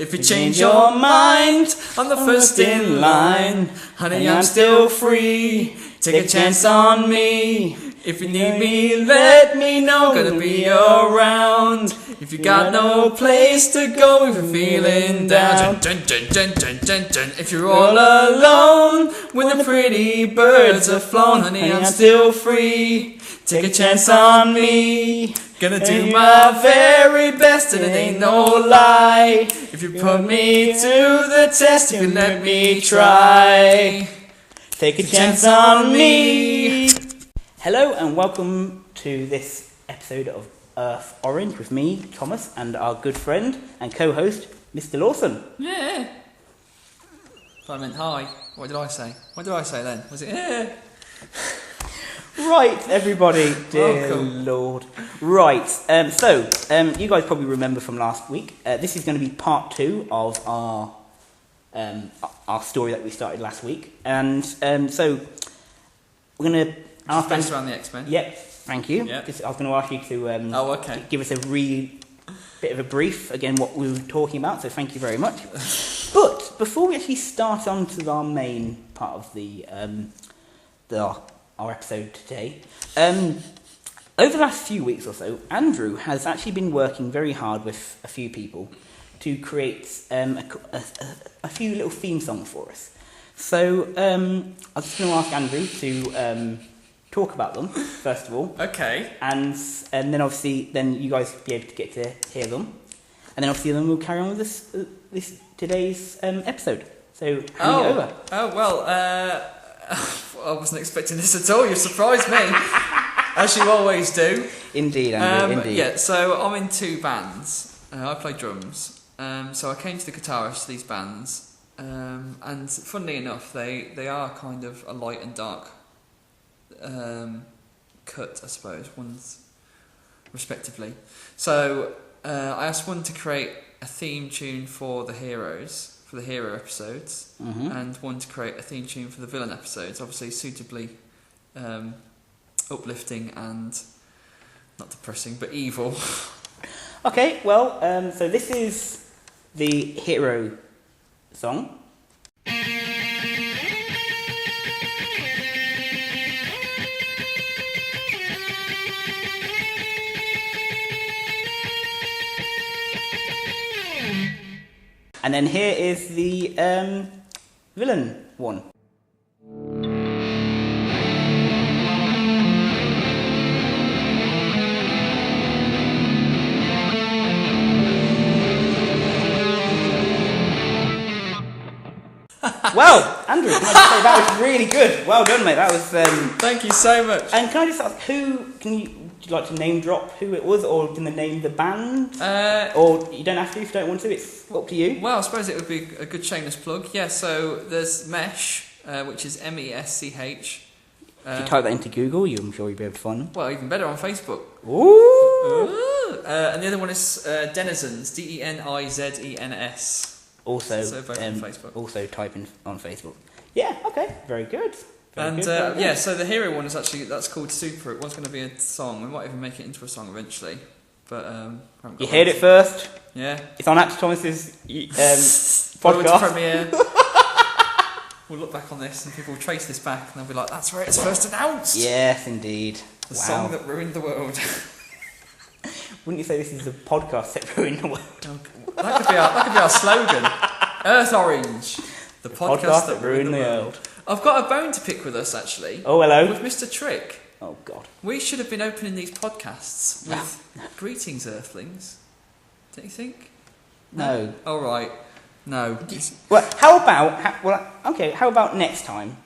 If you change your mind, I'm the first in line. Honey, I'm still free. Take a chance on me. If you need me, let me know. Gonna be around. If you got no place to go, if you're feeling down. If you're all alone, when the pretty birds are flown, honey, I'm still free. Take a chance on me. Gonna do my very best, and it ain't no lie. If you put me to the test, if you let me try. Take a chance on me. Hello and welcome to this episode of Earth Orange with me, Thomas, and our good friend and co-host, Mr. Lawson. Yeah. I meant hi. What did I say? What did I say then? Was it yeah? Right, everybody, dear Welcome. Lord. Right, so you guys probably remember from last week. This is going to be part 2 of our story that we started last week, and so we're going to ask. Based around the X-Men. Yep, thank you. Yep. I was going to ask you to give us a bit of a brief again what we were talking about. So thank you very much. But before we actually start on to our main part of our episode today, over the last few weeks or so, Andrew has actually been working very hard with a few people to create a few little theme songs for us. So I was just going to ask Andrew to talk about them first of all. Okay. And then obviously then you guys will be able to get to hear them, and then obviously then we'll carry on with this today's episode. So hand it over. Oh well. I wasn't expecting this at all. You surprised me, as you always do. Indeed, Andrew. Indeed. Yeah. So I'm in 2 bands. I play drums. So I came to the guitarist to these bands, and funnily enough, they are kind of a light and dark cut, I suppose, one's respectively. So I asked one to create a theme tune for the heroes, for the hero episodes, and one to create a theme tune for the villain episodes, obviously suitably uplifting and not depressing, but evil. Okay, well, so this is the hero song. And then here is the villain one. Wow, Andrew, can I just say that was really good. Well done, mate. That was. Thank you so much. And can I just ask, would you like to name drop who it was, or can they name the band? Or you don't have to if you don't want to. It's up to you. Well, I suppose it would be a good shameless plug. Yeah. So there's Mesh, which is MESCH. If you type that into Google, I'm sure you'll be able to find them. Well, even better on Facebook. Ooh. And the other one is Denizens, DENIZENS. Also, so both on Facebook. Also type in on Facebook. Yeah. Okay. Very good. Very good. Yeah, so the hero one is that's called Super. It was going to be a song. We might even make it into a song eventually, but you heard it first. Yeah, it's on Actor Thomas's podcast podcast. Premiere. We'll look back on this and people will trace this back and they'll be like, "That's where it's first announced." Yes, indeed. The song that ruined the world. Wouldn't you say this is a podcast that ruined the world? That could be our slogan. Earth Orange, the podcast that ruined the world. I've got a bone to pick with us, actually. Oh, hello. With Mr. Trick. Oh, God. We should have been opening these podcasts with greetings, Earthlings. Don't you think? No. All right. No. Well, how about next time?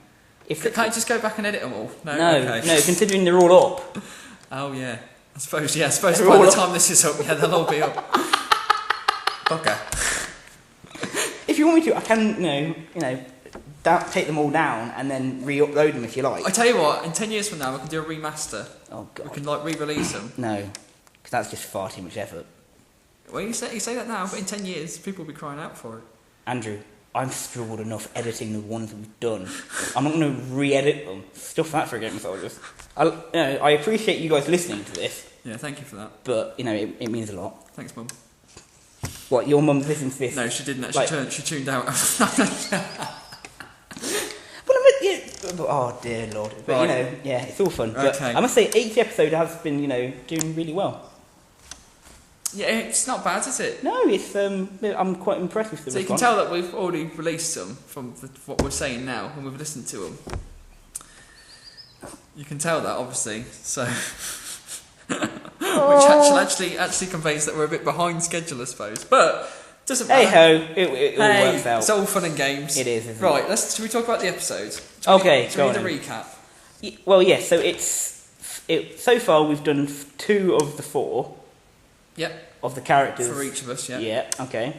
Can't you just go back and edit them all? No, okay. No, considering they're all up. Oh, yeah. I suppose by the time this is up, yeah, they'll all be up. Okay. If you want me to, I can, take them all down and then re-upload them if you like. I tell you what, in 10 years from now, we can do a remaster. Oh, God. We can, re-release them. No, because that's just far too much effort. Well, you say that now, but in 10 years, people will be crying out for it. Andrew, I've struggled enough editing the ones that we've done. I'm not going to re-edit them. Stuff that for a game soldiers. I appreciate you guys listening to this. Yeah, thank you for that. But, it means a lot. Thanks, Mum. What, your mum listens to this? No, she didn't. Like- She tuned out. Well, I mean, yeah, oh dear Lord. But, Right. you know, yeah, it's all fun. But Okay. I must say, each episode has been, you know, doing really well. Yeah, it's not bad, is it? No, it's, I'm quite impressed with the So you can response. tell that we've already released them from what we're saying now, and we've listened to them. You can tell that, obviously. So, which actually conveys that we're a bit behind schedule, I suppose. But doesn't matter. Hey ho, it all Hey, works out. it's all fun and games. It is, isn't Right, should we talk about the episodes? Should Okay, we go do on a then. recap? Well, yes, so so far we've done 2 of the 4 Yep, of the characters. for each of us, yeah. Yeah, okay.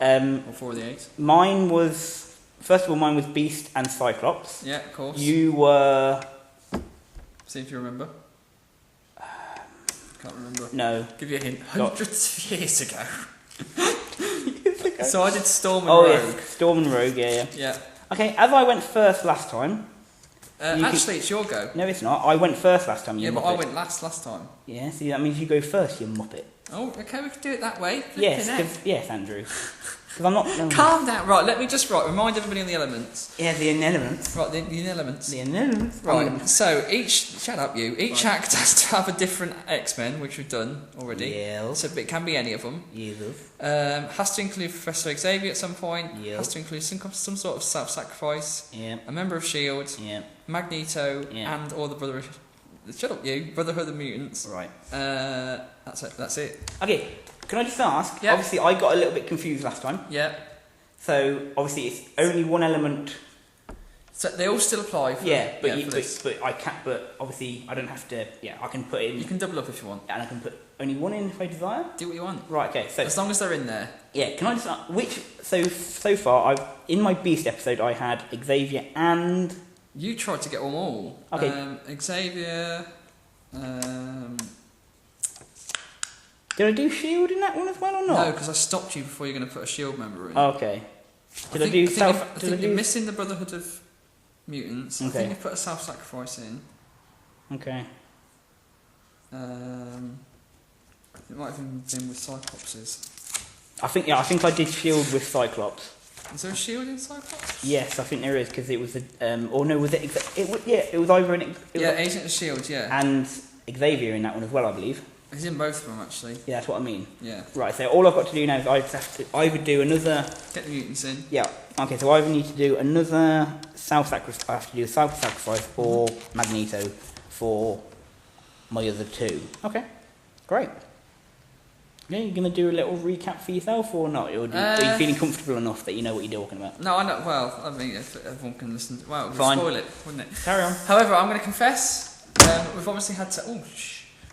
Or 4 of the 8. Mine was, first of all, mine was Beast and Cyclops. Yeah, of course. You were, See if you remember. Can't remember. no. Give you a hint. Got- Hundreds of years ago. So I did Storm and Oh, Rogue. yes, Storm and Rogue, yeah. Yeah. Okay, as I went first last time. You Actually, it's your go. No, it's not. I went first last time, you Yeah, but muppet. I went last time. Yeah, see, that means you go first, you muppet. Oh, okay, we can do it that way. Yes, Flipping heck. yes, Andrew. Because I'm not... No, Calm down. Right, let me just remind everybody on the elements. Yeah, the elements. Right, the elements. The elements. Right, so each act has to have a different X-Men, which we've done already. Yeah. So it can be any of them. Jesus. Has to include Professor Xavier at some point. Yeah. Has to include some sort of self-sacrifice. Yeah. A member of S.H.I.E.L.D., Yeah. Magneto, Yeah. and or the Brotherhood... Shut up, you. Brotherhood of Mutants. Right. That's it. Okay, can I just ask? Yeah. Obviously, I got a little bit confused last time. Yeah. So, obviously, it's only one element. So they all still apply for, Yeah, but, for this. but I can't. But obviously, I don't have to. Yeah, I can put in, You can double up if you want. and I can put only one in if I desire. Do what you want. Right. Okay. So As long as they're in there. yeah, can I just ask, which? So far, I've in my Beast episode, I had Xavier and You tried to get them all. Okay. Xavier. did I do Shield in that one as well or No, not? because I stopped you before you're going to put a Shield member in. Okay. Did I think- do think self? you're- I Did think I you're do? missing the Brotherhood of Mutants. I Okay. think you put a self-sacrifice in. Okay. It might have even been with Cyclopses. I think I did Shield with Cyclops. Is there a Shield in Cyclops? Yes, I think there is because it was a or no, was it? It was either it Yeah, was, Agent of Shield. Yeah, and Xavier in that one as well, I believe. he's in both of them actually. Yeah, that's what I mean. Yeah, Right, so all I've got to do now is I just have to either do another. get the mutants in. Yeah. Okay, so I either need to do another self-sacrifice. I have to do a self-sacrifice or Magneto for my other 2. Okay, great. Yeah, you gonna do a little recap for yourself or not? Or are you feeling comfortable enough that you know what you're talking about? No, I know. Well, I mean, if everyone can listen. Well, it would Fine. spoil it, wouldn't it? Carry on. However, I'm going to confess. We've obviously had to.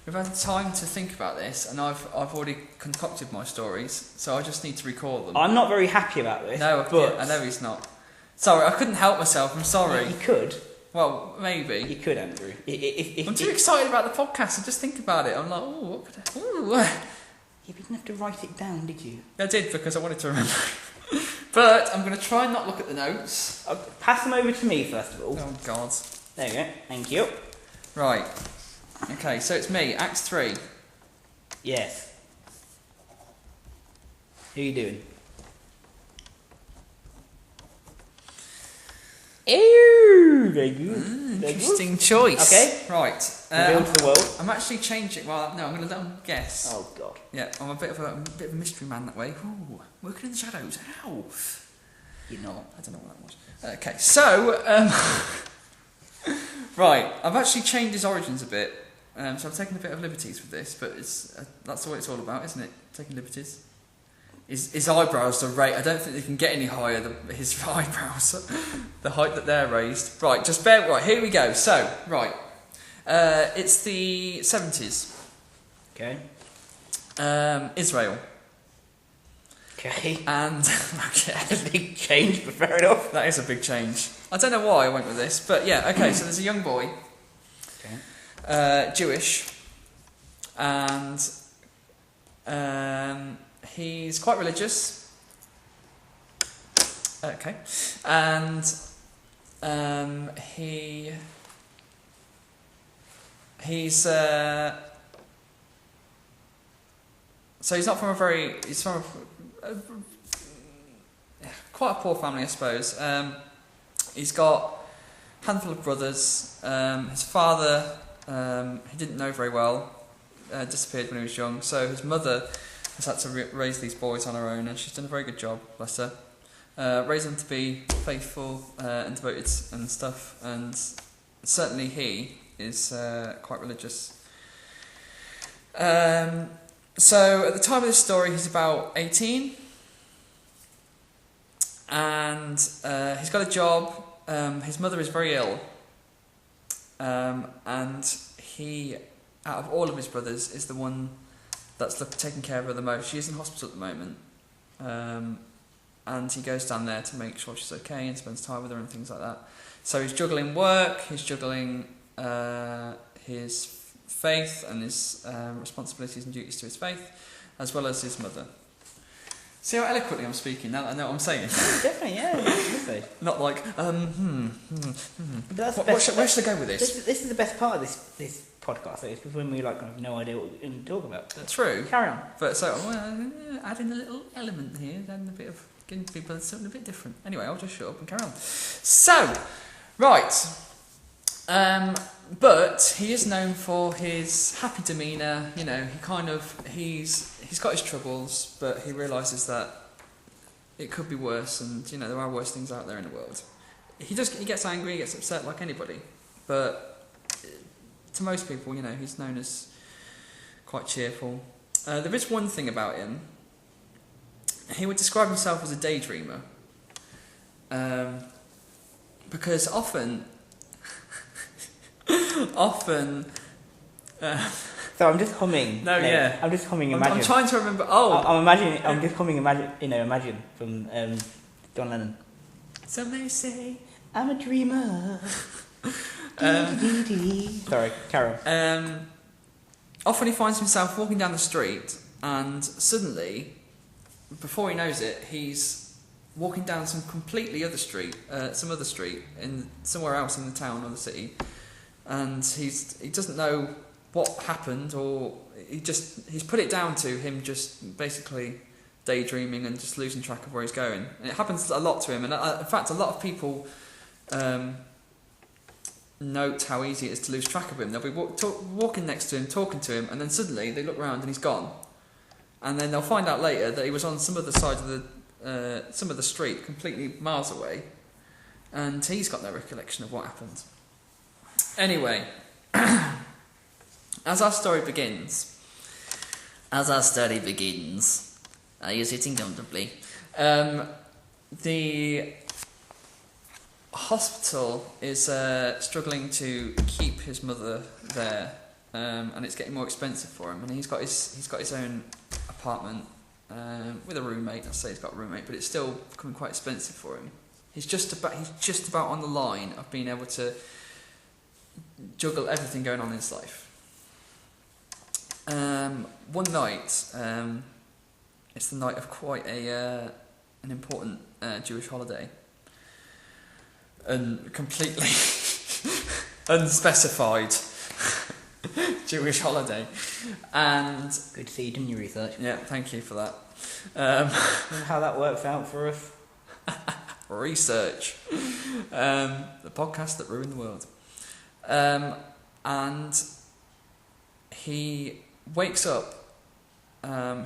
We've had time to think about this, and I've already concocted my stories, so I just need to record them. I'm not very happy about this. No, but I know he's not. Sorry, I couldn't help myself. I'm sorry. You could. Well, maybe. You could, Andrew. I'm too excited about the podcast. I just think about it. I'm like, oh, what could I? Ooh. You didn't have to write it down, did you? I did because I wanted to remember. But I'm going to try and not look at the notes. Pass them over to me first of all. Oh God. There you go. Thank you. Right. Okay, so it's me, Act 3. Yes. Who are you doing? Ew, very good. Very good. Interesting choice. Okay. Right. Reveal to the world. I'm actually changing. Well, no, I'm going to let them guess. Oh God. Yeah, I'm a bit of a mystery man that way. Ooh, working in the shadows. How? You're not. I don't know what that was. Okay, so right, I've actually changed his origins a bit. So I'm taking a bit of liberties with this, but it's that's what it's all about, isn't it? Taking liberties. His eyebrows are right. I don't think they can get any higher than his eyebrows. The height that they're raised. Right, just bear. Right, here we go. So, right, it's the 70s. Okay. Israel. Okay. And okay, A big change, but fair enough. that is a big change. I don't know why I went with this, but yeah. Okay, so there's a young boy. Okay. Jewish, and he's quite religious. Okay, and he's so he's not from a very he's from quite a poor family, I suppose. He's got a handful of brothers. His father, he didn't know very well, disappeared when he was young, so his mother has had to raise these boys on her own, and she's done a very good job, bless her. Raising them to be faithful and devoted and stuff, and certainly he is quite religious. So at the time of this story, he's about 18, and he's got a job. His mother is very ill, and he, out of all of his brothers, is the one that's taking care of her the most. She is in hospital at the moment, and he goes down there to make sure she's okay and spends time with her and things like that. So he's juggling work, he's juggling his faith and his responsibilities and duties to his faith, as well as his mother. See how eloquently I'm speaking now that I know what I'm saying? Definitely, yeah. Definitely. Not like, That's where should I go with this? This is the best part of this podcast. It's when we like have no idea what we're going to talk about. That's true. Carry on. But so, adding a little element here, adding a bit of, giving people something a bit different. Anyway, I'll just shut up and carry on. So, right. But he is known for his happy demeanour. You know, he's got his troubles, but he realises that it could be worse, and you know there are worse things out there in the world. He gets angry, he gets upset like anybody, but to most people, you know, he's known as quite cheerful. There is one thing about him. He would describe himself as a daydreamer, because often. So I'm just humming. No, yeah. I'm just humming. Imagine. I'm trying to remember. I'm imagining. I'm just humming. Imagine. Imagine from John Lennon. Some may say I'm a dreamer. Sorry, carry on. Often he finds himself walking down the street, and suddenly, before he knows it, he's walking down some completely other street, in somewhere else in the town or the city, and he doesn't know what happened, or he's put it down to him just basically daydreaming and just losing track of where he's going. And it happens a lot to him, and in fact a lot of people note how easy it is to lose track of him. They'll be walking next to him, talking to him, and then suddenly they look around and he's gone, and then they'll find out later that he was on some other side of some of the street, completely miles away, and he's got no recollection of what happened. Anyway, as our story begins, are you sitting comfortably? The hospital is struggling to keep his mother there, and it's getting more expensive for him. And he's got his own apartment with a roommate. I say he's got a roommate, but it's still becoming quite expensive for him. He's just about on the line of being able to juggle everything going on in his life. One night, it's the night of quite an important Jewish holiday, and completely unspecified Jewish holiday, and Good to see you doing your research. yeah, thank you for that. How that works out for us. Research, the podcast that ruined the world, and he wakes up.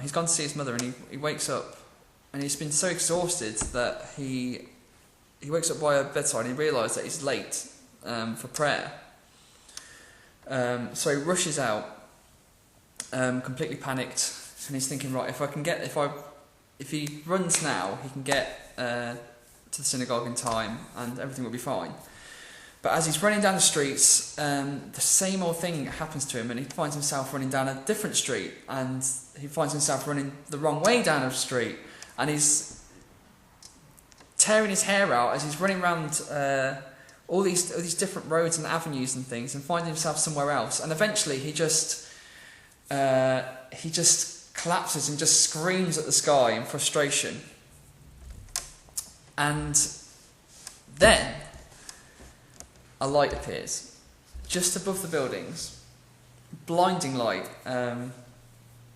He's gone to see his mother, and he wakes up, and he's been so exhausted that he wakes up by her bedside, and he realises that he's late for prayer. So he rushes out, completely panicked, and he's thinking, right, if he runs now, he can get to the synagogue in time, and everything will be fine. But as he's running down the streets, the same old thing happens to him, and he finds himself running down a different street, and he finds himself running the wrong way down a street, and he's tearing his hair out as he's running around all these different roads and avenues and things, and finding himself somewhere else. And eventually he just collapses and just screams at the sky in frustration. And then a light appears just above the buildings, blinding light, and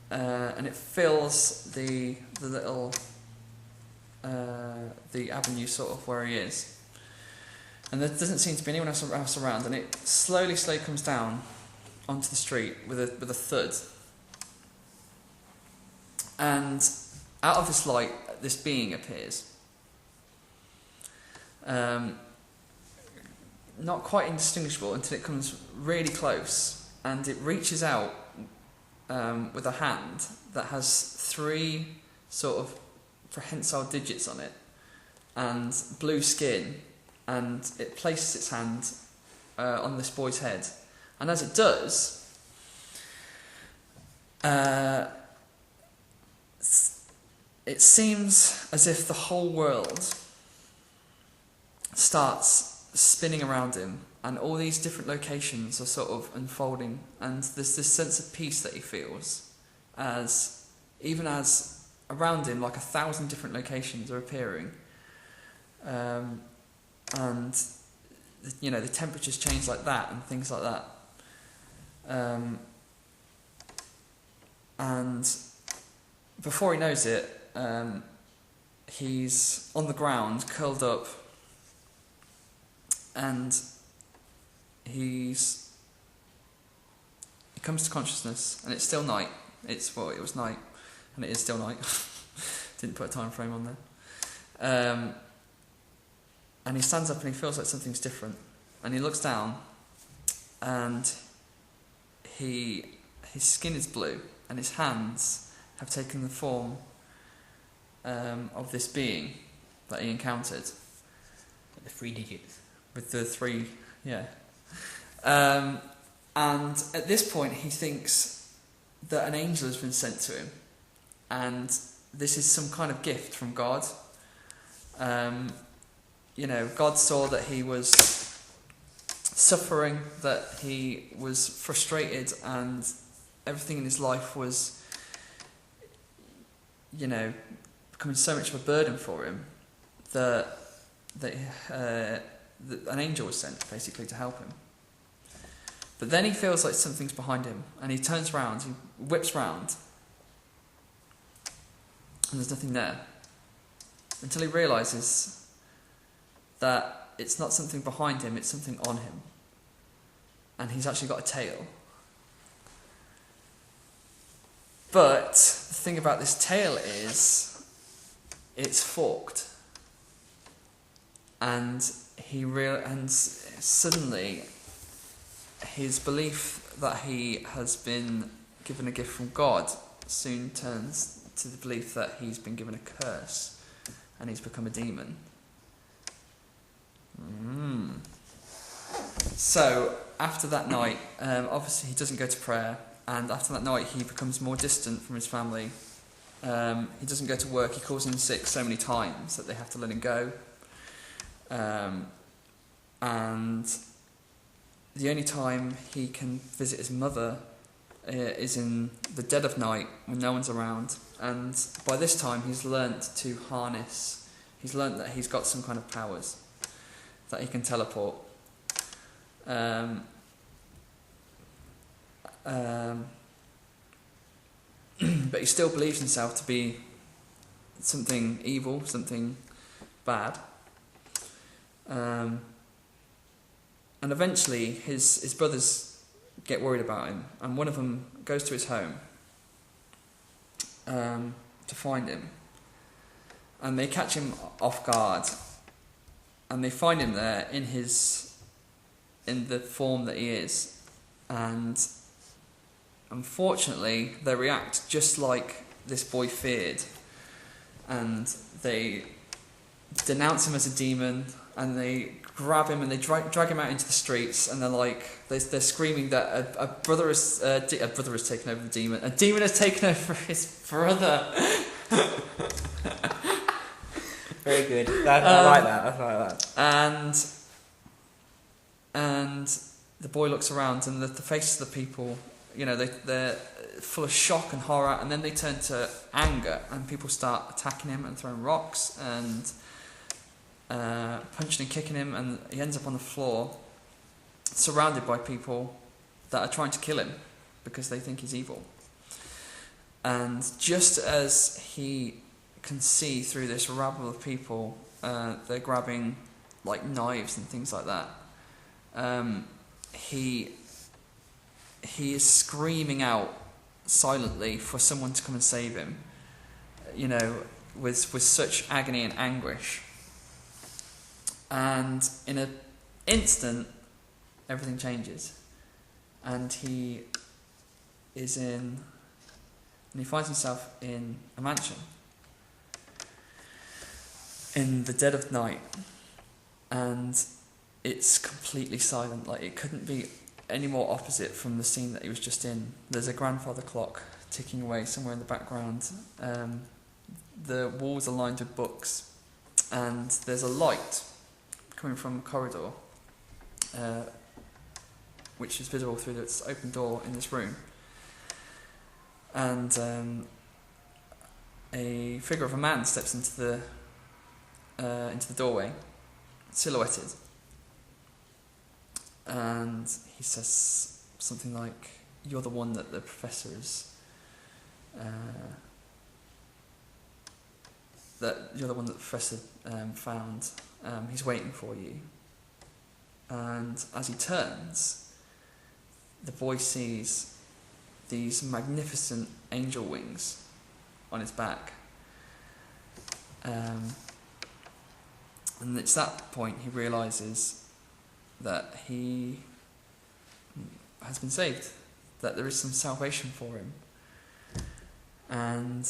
it fills the little the avenue sort of where he is. And there doesn't seem to be anyone else around, and it slowly comes down onto the street with a thud. And out of this light, this being appears. Not quite indistinguishable until it comes really close, and it reaches out with a hand that has 3 sort of prehensile digits on it, and blue skin, and it places its hand on this boy's head. And as it does, it seems as if the whole world starts spinning around him, and all these different locations are sort of unfolding, and there's this sense of peace that he feels as around him, like 1,000 different locations are appearing, and the temperatures change like that and things like that, and before he knows it, he's on the ground, curled up, and he comes to consciousness, and it's still night. It was night, and it is still night. Didn't put a time frame on there. And he stands up and he feels like something's different, and he looks down, and his skin is blue, and his hands have taken the form of this being that he encountered. The 3 digits. With the 3, yeah. And at this point, he thinks that an angel has been sent to him, and this is some kind of gift from God. God saw that he was suffering, that he was frustrated, and everything in his life was, becoming so much of a burden for him that an angel was sent, basically, to help him. But then he feels like something's behind him, and he turns around, he whips round, and there's nothing there, until he realises that it's not something behind him, it's something on him, and he's actually got a tail. But the thing about this tail is, it's forked, and suddenly his belief that he has been given a gift from God soon turns to the belief that he's been given a curse, and he's become a demon. So after that night, obviously he doesn't go to prayer, and after that night he becomes more distant from his family. He doesn't go to work. He calls in sick so many times that they have to let him go. And the only time he can visit his mother is in the dead of night when no one's around. And by this time he's learnt to harness. He's learnt that he's got some kind of powers, that he can teleport. But he still believes himself to be something evil, something bad. And eventually his brothers get worried about him, and one of them goes to his home to find him. And they catch him off guard, and they find him there in the form that he is. And unfortunately, they react just like this boy feared, and they denounce him as a demon, and they grab him and they drag him out into the streets, and they're screaming that a brother has taken over the demon. A demon has taken over his brother. Very good. I like that. And the boy looks around, and the faces of the people, they're full of shock and horror, and then they turn to anger, and people start attacking him and throwing rocks and punching and kicking him, and he ends up on the floor, surrounded by people that are trying to kill him because they think he's evil. And just as he can see through this rabble of people. They're grabbing like knives and things like that. He is screaming out silently for someone to come and save him. You know, with such agony and anguish. And in an instant, everything changes, and he finds himself in a mansion in the dead of night, and it's completely silent. Like, it couldn't be any more opposite from the scene that he was just in. There's a grandfather clock ticking away somewhere in the background. The walls are lined with books, and there's a light coming from a corridor, which is visible through this open door in this room. And a figure of a man steps into the doorway, silhouetted, and he says something like, "You're the one that the professor is. You're the one that the professor found. He's waiting for you." And as he turns, the boy sees these magnificent angel wings on his back. And it's that point he realises that he has been saved, that there is some salvation for him. And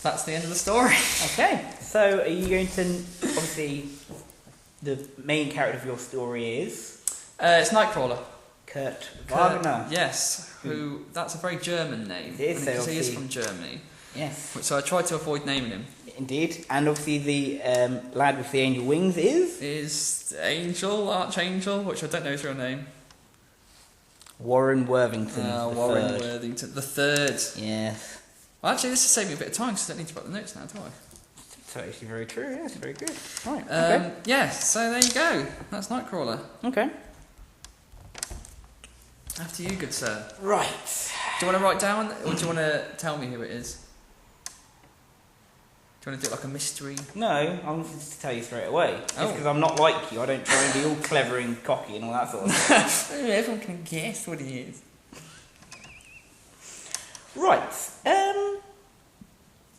that's the end of the story. Okay, so are you going to... Obviously, the main character of your story is... It's Nightcrawler. Kurt Wagner. Yes, who... That's a very German name. It is, because he is from Germany. Yes. So I tried to avoid naming him. Indeed. And obviously the lad with the angel wings is... Is Archangel, which I don't know his real name. Warren Worthington. Warren Worthington. The third. Yes. Well, actually, this is saving me a bit of time because I don't need to put the notes now, do I? It's actually very true, yes, very good. Right, okay. Yeah, so there you go. That's Nightcrawler. Okay. After you, good sir. Right. Do you want to write down, or do you want to tell me who it is? Do you want to do it like a mystery? No, I want to tell you straight away. Just Oh. because I'm not like you, I don't try and be all clever and cocky and all that sort of stuff. Everyone can guess what he is. Right.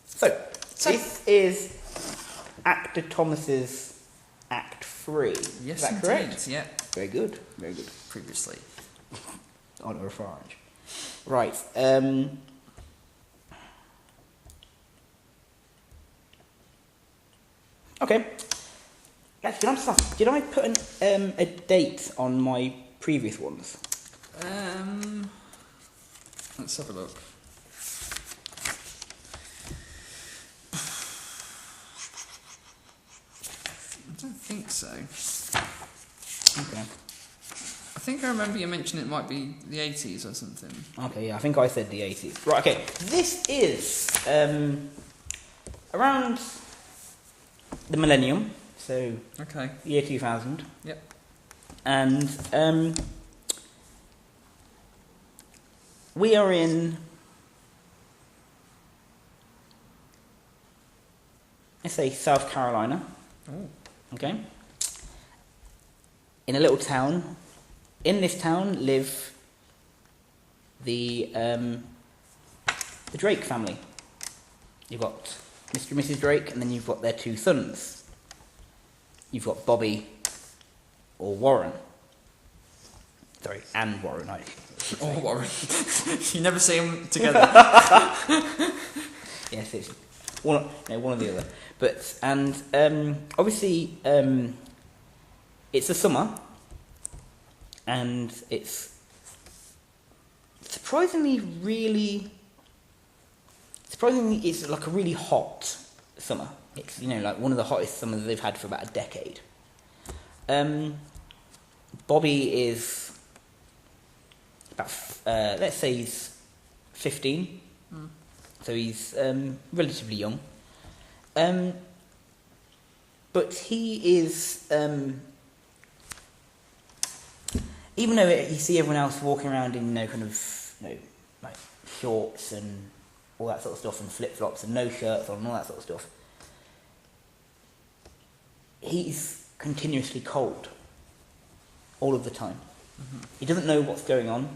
So this is Actor Thomas's Act 3. Yes, is that correct? Yeah. Very good. Very good. Previously. Honor of Orange. Right. Okay. Actually, did I put a date on my previous ones? Let's have a look. I don't think so. Okay. I think I remember you mentioned it might be the 80s or something. Okay, yeah, I think I said the 80s. Right, okay. This is around the millennium, so Okay. year 2000. Yep. And we are in, let's say, South Carolina. Oh. Okay. In a little town. In this town live the Drake family. You've got Mr. and Mrs. Drake, and then you've got their two sons. You've got Bobby or Warren. Sorry, and Warren. Or Warren. You never see them together. Yes, it's one or the other. But obviously it's the summer, and it's surprisingly it's like a really hot summer. It's like one of the hottest summers they've had for about a decade. Bobby is about let's say he's 15, so he's relatively young. But he is, even though you see everyone else walking around in like shorts and all that sort of stuff, and flip-flops and no shirts on and all that sort of stuff, he's continuously cold all of the time. He doesn't know what's going on.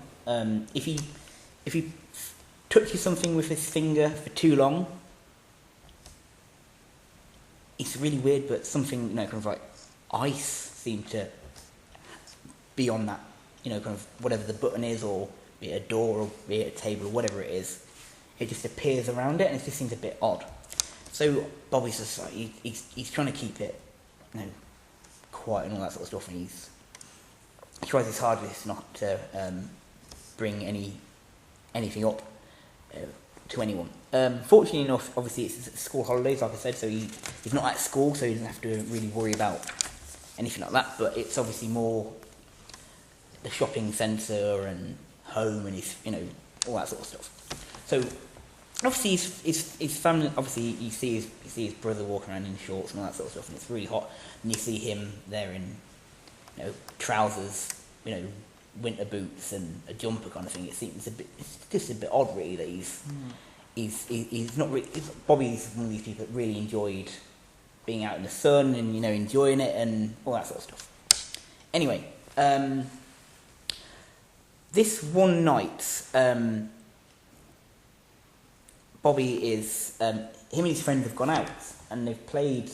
If he touches something with his finger for too long, it's really weird, but something, you know, kind of like ice seemed to be on that, you know, kind of whatever the button is, or be it a door, or be it a table, or whatever it is. It just appears around it, and it just seems a bit odd. So Bobby's just like, he's trying to keep it, you know, quiet and all that sort of stuff, and he tries his hardest not to bring anything up to anyone. Fortunately enough, obviously it's school holidays, like I said, so he's not at school, so he doesn't have to really worry about anything like that. But it's obviously more the shopping centre and home, and his, you know, all that sort of stuff. So obviously his family, obviously you see his brother walking around in shorts and all that sort of stuff, and it's really hot. And you see him there in, you know, trousers, you know, winter boots and a jumper kind of thing. It seems it's just a bit odd, really, that he's not really. Bobby's one of these people that really enjoyed being out in the sun and, you know, enjoying it and all that sort of stuff. Anyway, this one night, Bobby is him and his friends have gone out and they've played.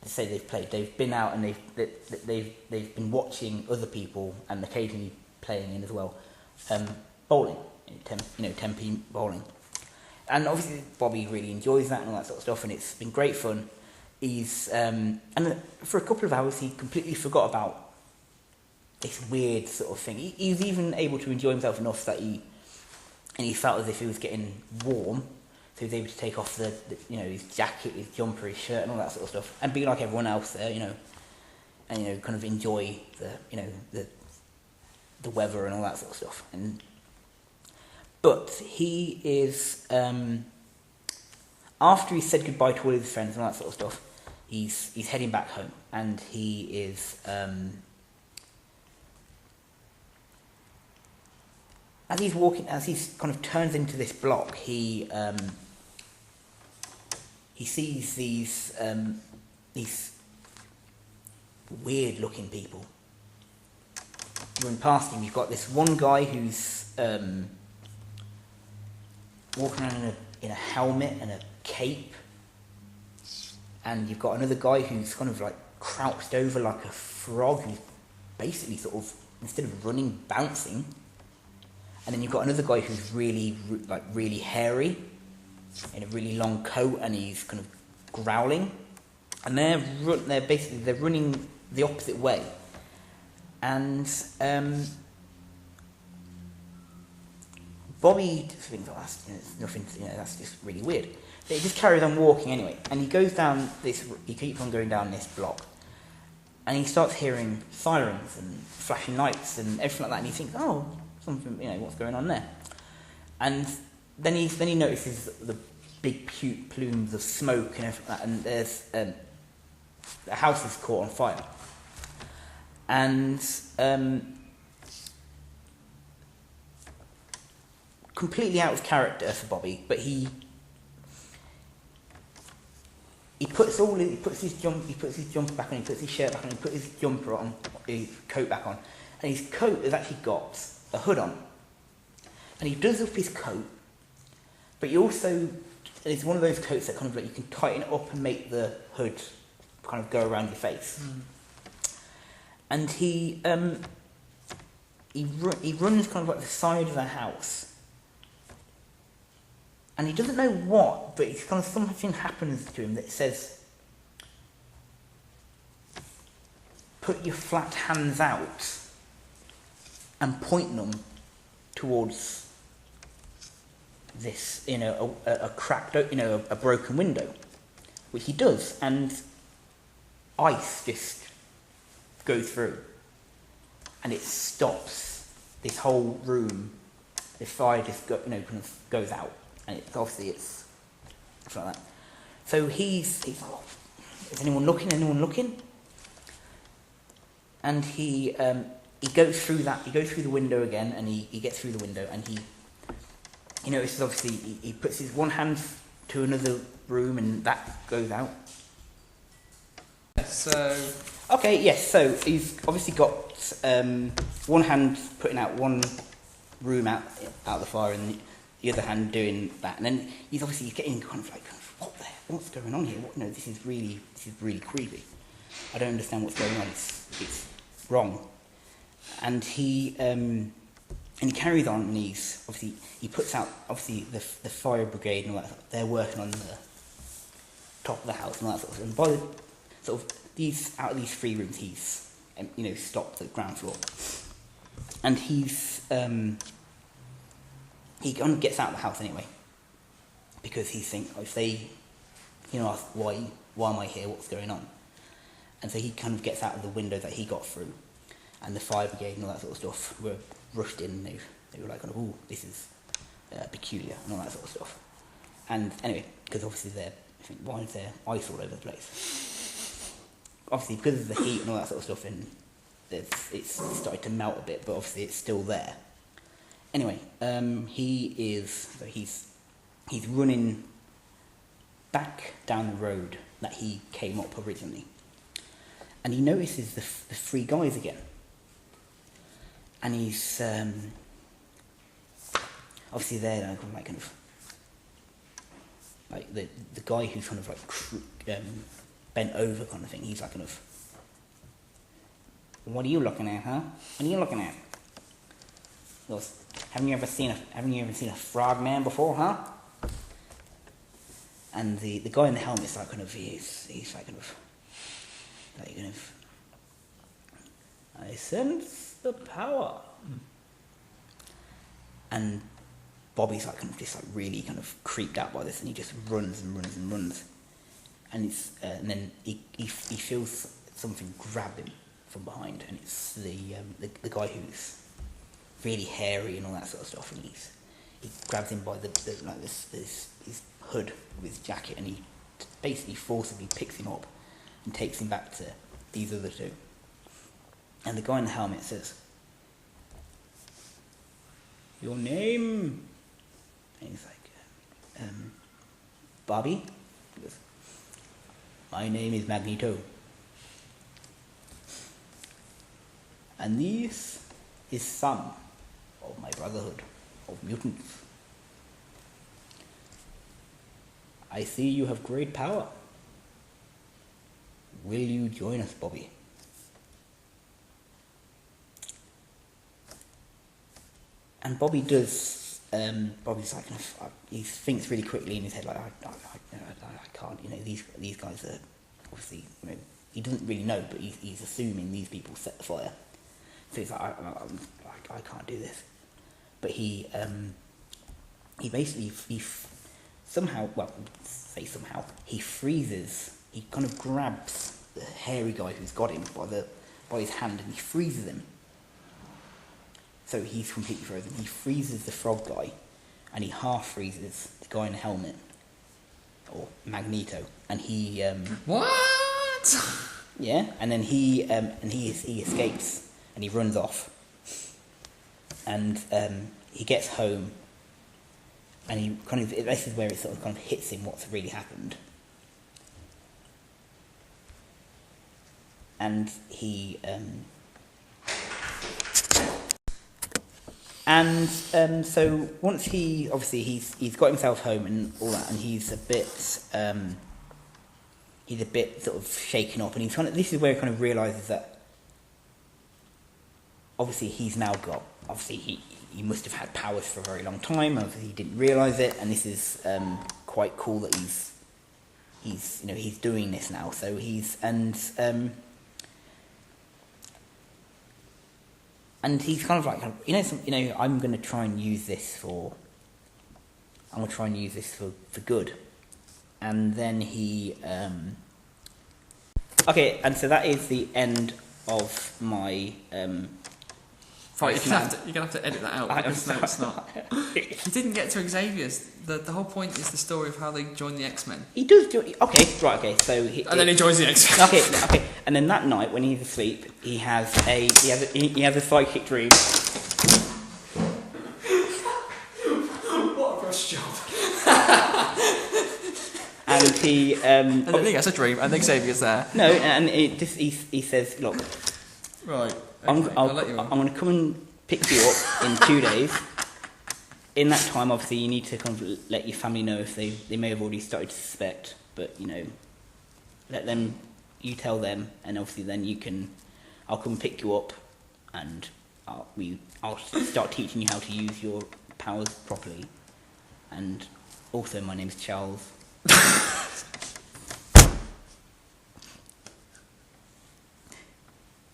To say they've played, they've been out and they've been watching other people and occasionally playing in as well, bowling, Tempe bowling, and obviously Bobby really enjoys that and all that sort of stuff, and it's been great fun. He's and for a couple of hours he completely forgot about this weird sort of thing. He was even able to enjoy himself enough that he felt as if he was getting warm. So he was able to take off the you know, his jacket, his jumper, his shirt, and all that sort of stuff, and be like everyone else there, you know, and, you know, kind of enjoy the, you know, the weather and all that sort of stuff. But he is after he's said goodbye to all his friends and all that sort of stuff, he's heading back home, and he is as he's walking, as he's kind of turns into this block, he sees these weird-looking people run past him. You've got this one guy who's walking around in a helmet and a cape, and you've got another guy who's kind of like crouched over like a frog, who's basically sort of, instead of running, bouncing. And then you've got another guy who's really hairy, in a really long coat, and he's kind of growling. And they're running the opposite way. And Bobby just thinks, oh, that's, you know, it's nothing, you know, that's just really weird. But he just carries on walking anyway, and he keeps on going down this block, and he starts hearing sirens and flashing lights and everything like that, and he thinks, oh, something, you know, what's going on there? And then he notices the big plumes of smoke and everything like that, and there's the house is caught on fire. And completely out of character for Bobby, but he puts his jumper back on, he puts his shirt back on, he puts his jumper on, his coat back on, and his coat has actually got a hood on. And he does up his coat, but it's one of those coats that kind of like you can tighten it up and make the hood kind of go around your face. And he runs kind of like the side of the house, and he doesn't know what, but it's kind of something happens to him that says, put your flat hands out and point them towards this, you know, a cracked, you know, a broken window, which he does, and ice just goes through, and it stops this whole room. The fire just kind of goes out, and it's like that. So he's oh, is anyone looking? Anyone looking? And he goes through that. He goes through the window again, and he gets through the window, and you know, it's obviously he puts his one hand to another room and that goes out. So Okay, yes. So he's obviously got one hand putting out one room out of the fire, and the other hand doing that. And then he's obviously getting kind of like, what's going on here? No, this is really creepy. I don't understand what's going on. It's wrong. And he carries on, and he puts out obviously the fire brigade and all that. They're working on the top of the house and all that sort of stuff. And by the sort of out of these 3 rooms, he's stopped the ground floor, and he kind of gets out of the house anyway, because he thinks, if they ask why am I here, what's going on, and so he kind of gets out of the window that he got through, and the fire brigade and all that sort of stuff were rushed in, and they were like, oh, this is peculiar and all that sort of stuff. And anyway, because obviously why is there ice all over the place? Obviously, because of the heat and all that sort of stuff, and it's started to melt a bit, but obviously it's still there. Anyway, he's running back down the road that he came up originally, and he notices the 3 guys again, and he's obviously they're like kind of like the guy who's kind of like bent over kind of thing. He's like kind of, what are you looking at, huh? What are you looking at? Haven't you ever seen a frog man before, huh? And the guy in the helmet's like kind of, he's like kind of, I sense the power. And Bobby's like kind of just like really kind of creeped out by this, and he just runs and runs and runs. And and then he feels something grab him from behind, and it's the guy who's really hairy and all that sort of stuff, and he grabs him by this his hood of his jacket, and he basically forcibly picks him up and takes him back to these other 2. And the guy in the helmet says, "Your name?" And he's like, "Bobby." He goes, "My name is Magneto. And this is some of my brotherhood of mutants. I see you have great power. Will you join us, Bobby?" And Bobby does. Bobby's like, he thinks really quickly in his head, like, I can't. These guys are obviously, he doesn't really know, but he's assuming these people set the fire. So he's like, I can't do this. But he basically somehow he freezes. He kind of grabs the hairy guy who's got him by his hand, and he freezes him. So he's completely frozen. He freezes the frog guy, and he half freezes the guy in the helmet, or Magneto, and he what? Yeah, and then he escapes, and he runs off, and he gets home, and he kind of, this is where it sort of kind of hits him what's really happened, and he so once he's got himself home and all that, and he's a bit sort of shaken up, and he's kind of, this is where he kind of realizes that obviously he's now got, obviously he must have had powers for a very long time, obviously he didn't realize it, and this is quite cool that he's doing this now. So and he's kind of like, I'm going to try and use this for good. And then he okay, and so that is the end of my Right, you're gonna have to edit that out. Because no, it's not. He didn't get to Xavier's. The whole point is the story of how they join the X-Men. He does do it. Okay. So then he joins the X-Men. Okay. And then that night, when he's asleep, he has a psychic dream. What And he And then he has a dream, and then Xavier's there. no, and he says, look, Right. I'm Okay, I'll let you on. going to come and pick you up in 2 days. In that time, obviously, you need to kind of let your family know if they may have already started to suspect, but let them, you tell them, and obviously then I'll come and pick you up, and I'll start teaching you how to use your powers properly. And also, my name's Charles.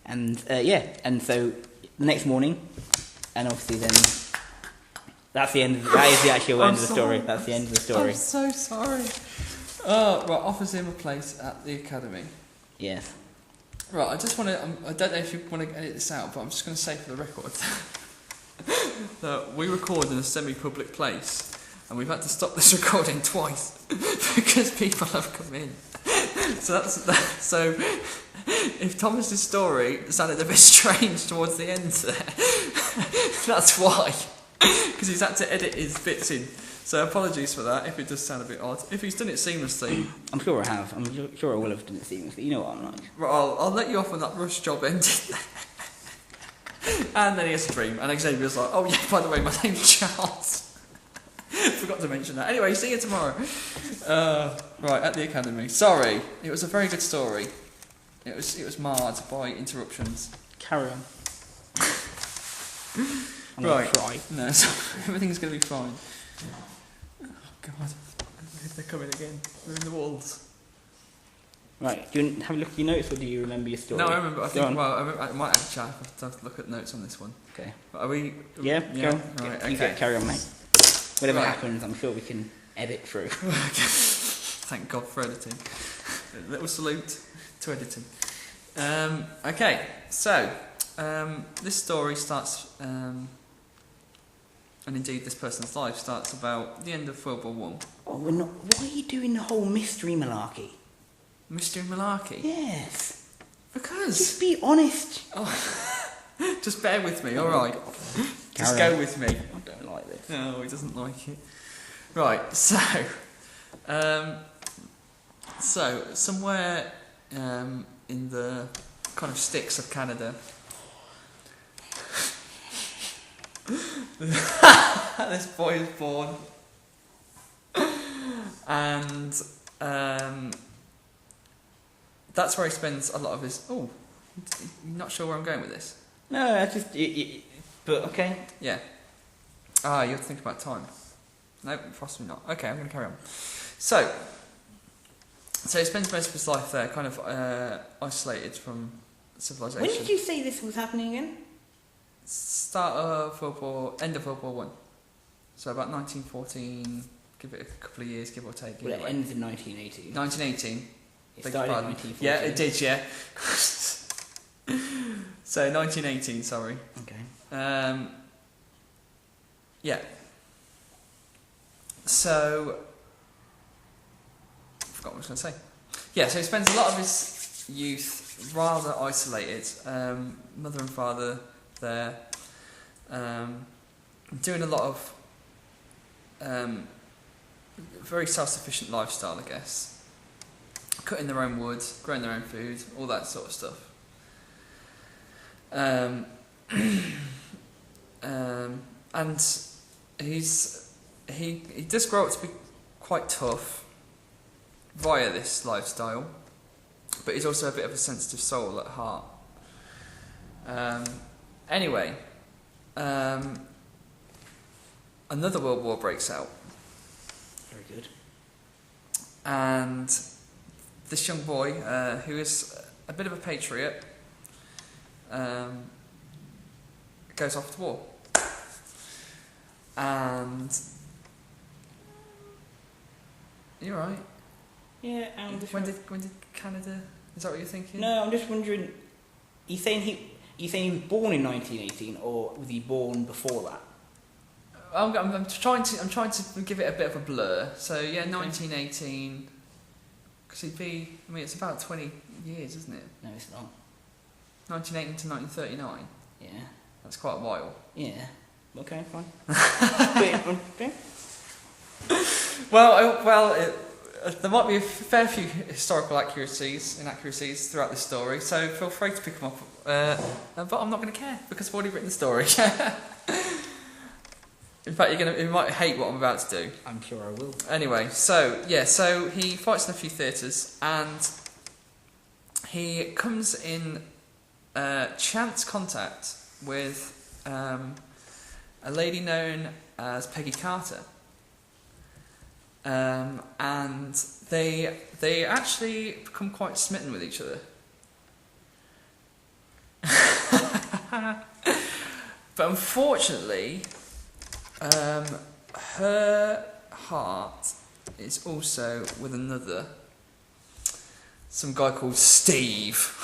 And and so the next morning, and obviously then that is the actual end of the story. That's the end of the story. I'm so sorry. Right, offers him a place at the academy. Yes. Right, I just want to. I don't know if you want to edit this out, but I'm just going to say for the record that we record in a semi-public place, and we've had to stop this recording twice because people have come in. So so. If Thomas's story sounded a bit strange towards the end there, that's why. Because he's had to edit his bits in. So apologies for that if it does sound a bit odd. If he's done it seamlessly... I'm sure I have. I'm sure I will have done it seamlessly. You know what I'm like. Right, I'll let you off on that rush job ended. And then he has a dream. And Xavier's like, oh yeah, by the way, my name's Charles. Forgot to mention that. Anyway, see you tomorrow. Right, at the academy. Sorry, it was a very good story. It was marred by interruptions. Carry on. I'm Right. gonna cry. No, everything's going to be fine. Oh, God. They're coming again. They're in the walls. Right, do you have a look at your notes, or do you remember your story? No, I remember. Go on. I might actually have to look at notes on this one. Okay. Are we... Yeah, go on. Right, You okay. carry on, mate. Whatever Right. happens, I'm sure we can edit through. Thank God for editing. A little salute to editing. Okay, so this story starts, and indeed this person's life starts about the end of World War One. Oh, we're not. Why are you doing the whole mystery malarkey? Mystery Malarkey. Yes. Because Just be honest. just bear with me, all right. Just Carry go on. with me. I don't like this. No, he doesn't like it. Right, so somewhere in the kind of sticks of Canada, this boy is born, and that's where he spends a lot of his. Oh, you're not sure where I'm going with this? No, I just. But okay. Yeah. Ah, you have to think about time. No, possibly not. Okay, I'm going to carry on. So he spends most of his life there, kind of isolated from civilization. When did you say this was happening again? Start of World War, end of World War One. So about 1914. Give it a couple of years, give or take. Well, it anyway. ends in 1918. 1918. It Beg started your in pardon. 1914. Yeah, it did. Yeah. So 1918. Sorry. Okay. Yeah. So, I forgot what I was going to say. Yeah, so he spends a lot of his youth rather isolated. Mother and father there, doing a lot of very self-sufficient lifestyle, I guess. Cutting their own wood, growing their own food, all that sort of stuff. And he does grow up to be quite tough via this lifestyle, but he's also a bit of a sensitive soul at heart. Anyway, another world war breaks out, Very good. and this young boy, who is a bit of a patriot, goes off to war. And you're right. Yeah, When did Canada? Is that what you're thinking? No, I'm just wondering. You saying he was born in 1918, or was he born before that? I'm trying to give it a bit of a blur. So yeah, 1918. Because he'd be. I mean, it's about 20 years, isn't it? No, it's not. 1918 to 1939. Yeah. That's quite a while. Yeah. Okay, fine. Well, there might be a fair few historical inaccuracies throughout this story, so feel free to pick them up. But I'm not going to care because I've already written the story. In fact, you might hate what I'm about to do. I'm sure I will. Anyway, so he fights in a few theatres, and he comes in chance contact with a lady known as Peggy Carter, and they actually become quite smitten with each other. But unfortunately, her heart is also with another, some guy called Steve.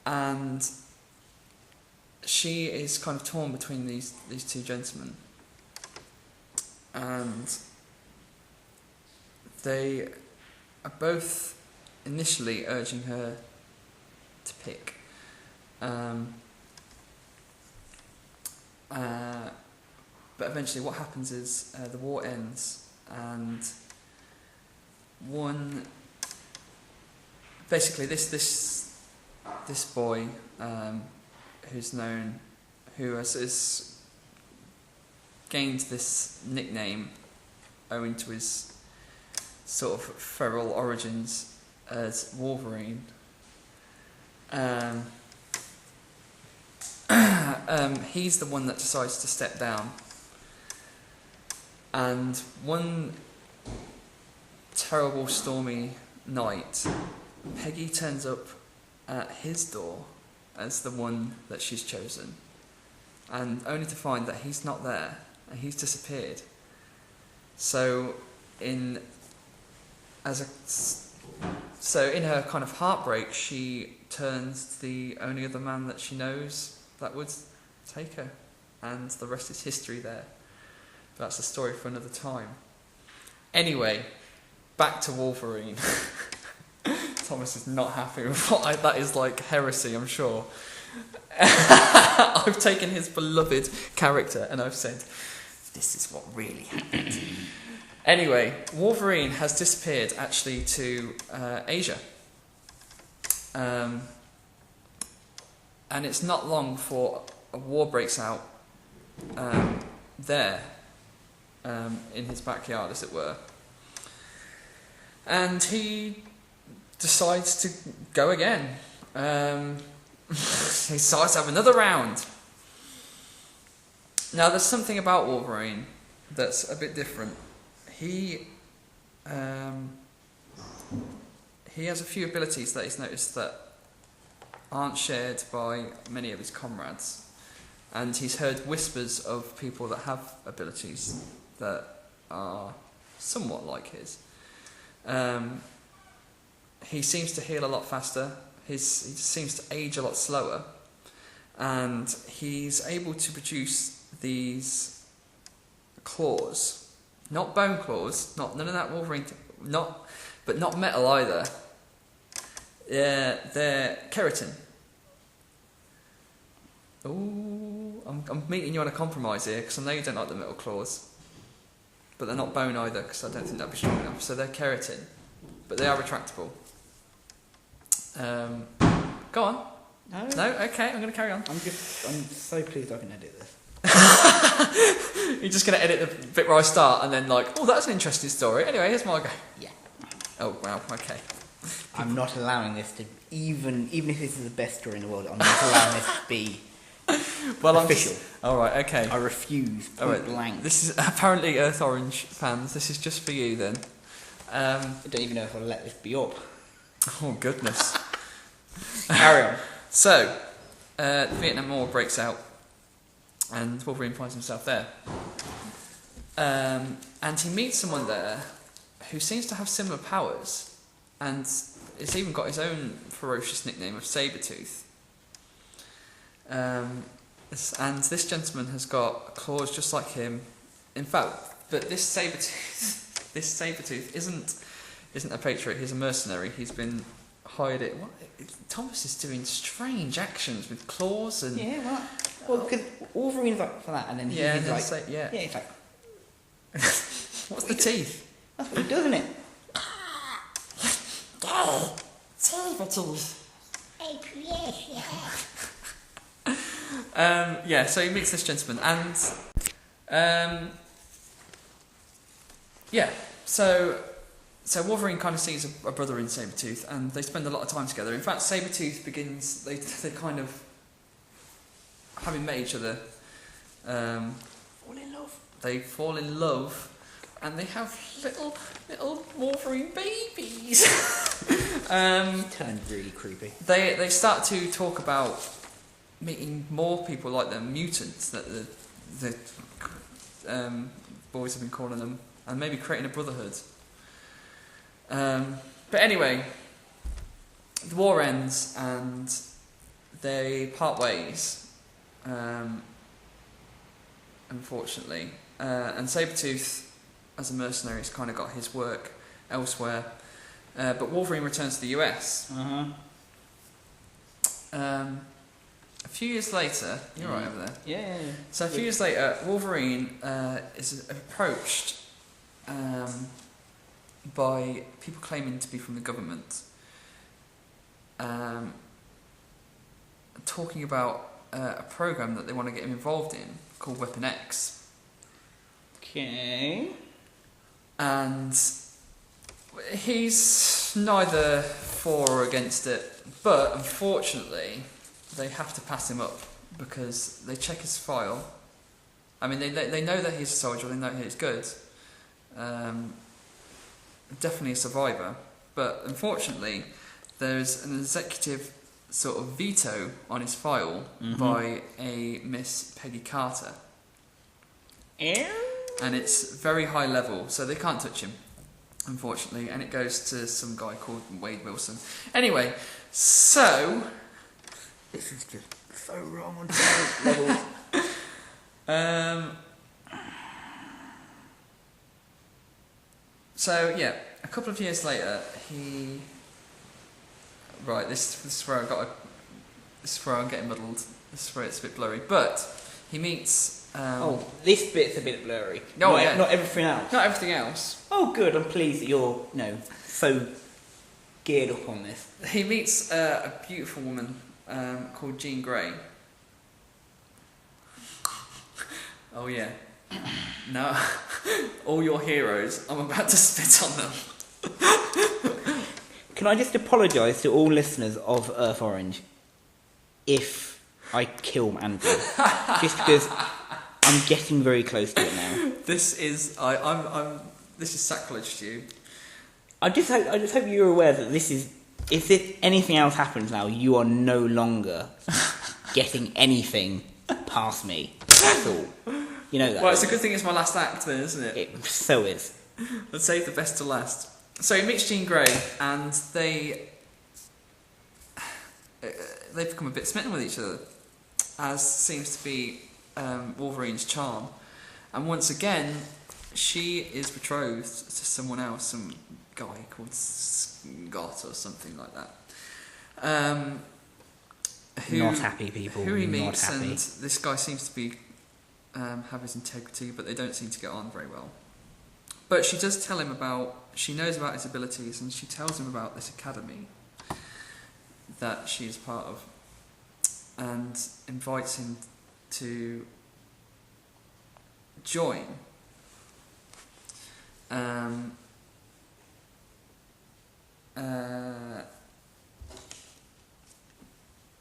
And she is kind of torn between these two gentlemen, and they are both initially urging her to pick. But eventually what happens is the war ends, and basically this boy who has gained this nickname owing to his sort of feral origins as Wolverine. He's the one that decides to step down, and one terrible stormy night, Peggy turns up at his door as the one that she's chosen, and only to find that he's not there and he's disappeared. So in her kind of heartbreak, she turns to the only other man that she knows that would take her, and the rest is history there. That's a story for another time. Anyway, back to Wolverine. Thomas is not happy with that is like heresy, I'm sure. I've taken his beloved character and I've said, this is what really happened. Anyway, Wolverine has disappeared actually to Asia. And it's not long before a war breaks out there, in his backyard, as it were. And he decides to go again. He decides to have another round. Now, there's something about Wolverine that's a bit different. He has a few abilities that he's noticed that aren't shared by many of his comrades, and he's heard whispers of people that have abilities that are somewhat like his. He seems to heal a lot faster. He seems to age a lot slower, and he's able to produce these claws, not bone claws, none of that Wolverine, but not metal either. They're keratin. Ooh, I'm meeting you on a compromise here, because I know you don't like the metal claws, but they're not bone either, because I don't think that'd be strong enough. So they're keratin, but they are retractable. Go on. No. Okay. I'm going to carry on. I'm so pleased I can edit this. You're just going to edit the bit where I start, and then oh, that's an interesting story. Anyway, here's my go. Yeah. Oh wow. Okay. I'm not allowing this to even if this is the best story in the world. I'm not allowing this to be official. All right. Okay. I refuse. Point blank. This is apparently Earth Orange fans. This is just for you then. I don't even know if I'll let this be up. Oh goodness. Carry on. So, the Vietnam War breaks out, and Wolverine finds himself there. And he meets someone there who seems to have similar powers, and has even got his own ferocious nickname of Sabretooth. And this gentleman has got claws just like him. In fact, but this Sabretooth isn't a patriot. He's a mercenary. He's been hired it. Thomas is doing strange actions with claws and yeah. Well, because Wolverine's up for that, and then he's it's like. Yeah, it's like What's the teeth? That's what he does, isn't it? Saber-tooth. Yeah, so he meets this gentleman, and yeah, so Wolverine kind of sees a brother in Sabretooth, and they spend a lot of time together. In fact, Sabretooth begins, they kind of, having met each other, Fall in love. they fall in love, and they have little Wolverine babies. Turned really creepy. They start to talk about meeting more people like them, mutants that the boys have been calling them, and maybe creating a brotherhood. But anyway, the war ends and they part ways, unfortunately. And Sabretooth, as a mercenary, has kind of got his work elsewhere. But Wolverine returns to the US. A few years later, you're right over there. Yeah. So a few years later, Wolverine is approached by people claiming to be from the government, talking about a program that they want to get him involved in called Weapon X. Okay. And he's neither for or against it, but unfortunately they have to pass him up because they check his file. I mean, they know that he's a soldier, they know he's good, definitely a survivor, but unfortunately there's an executive sort of veto on his file by a Miss Peggy Carter. And it's very high level, so they can't touch him, unfortunately, and it goes to some guy called Wade Wilson. Anyway, so This is just so wrong on so many levels. So yeah, a couple of years later, he. Right, this is where this is where I'm getting muddled. This is where it's a bit blurry, but he meets. This bit's a bit blurry. Oh, yeah. Not everything else. Not everything else. Oh, good. I'm pleased that you're, so geared up on this. He meets a beautiful woman called Jean Grey. Oh yeah. Now, all your heroes, I'm about to spit on them. Can I just apologise to all listeners of Earth Orange if I kill Andrew? Just because I'm getting very close to it now. This is this is sacrilege to you. I just hope you're aware that this is. If anything else happens now, you are no longer getting anything past me at all. You know that. Well, it's a good thing it's my last act then, isn't it? It so is. Let's save the best to last. So he meets Jean Grey, and they become a bit smitten with each other, as seems to be Wolverine's charm. And once again, she is betrothed to someone else, some guy called Scott or something like that. Not happy people. Who he not meets, happy. and this guy seems to be have his integrity, but they don't seem to get on very well. But she does tell him about. She knows about his abilities, and she tells him about this academy that she is part of, and invites him to join.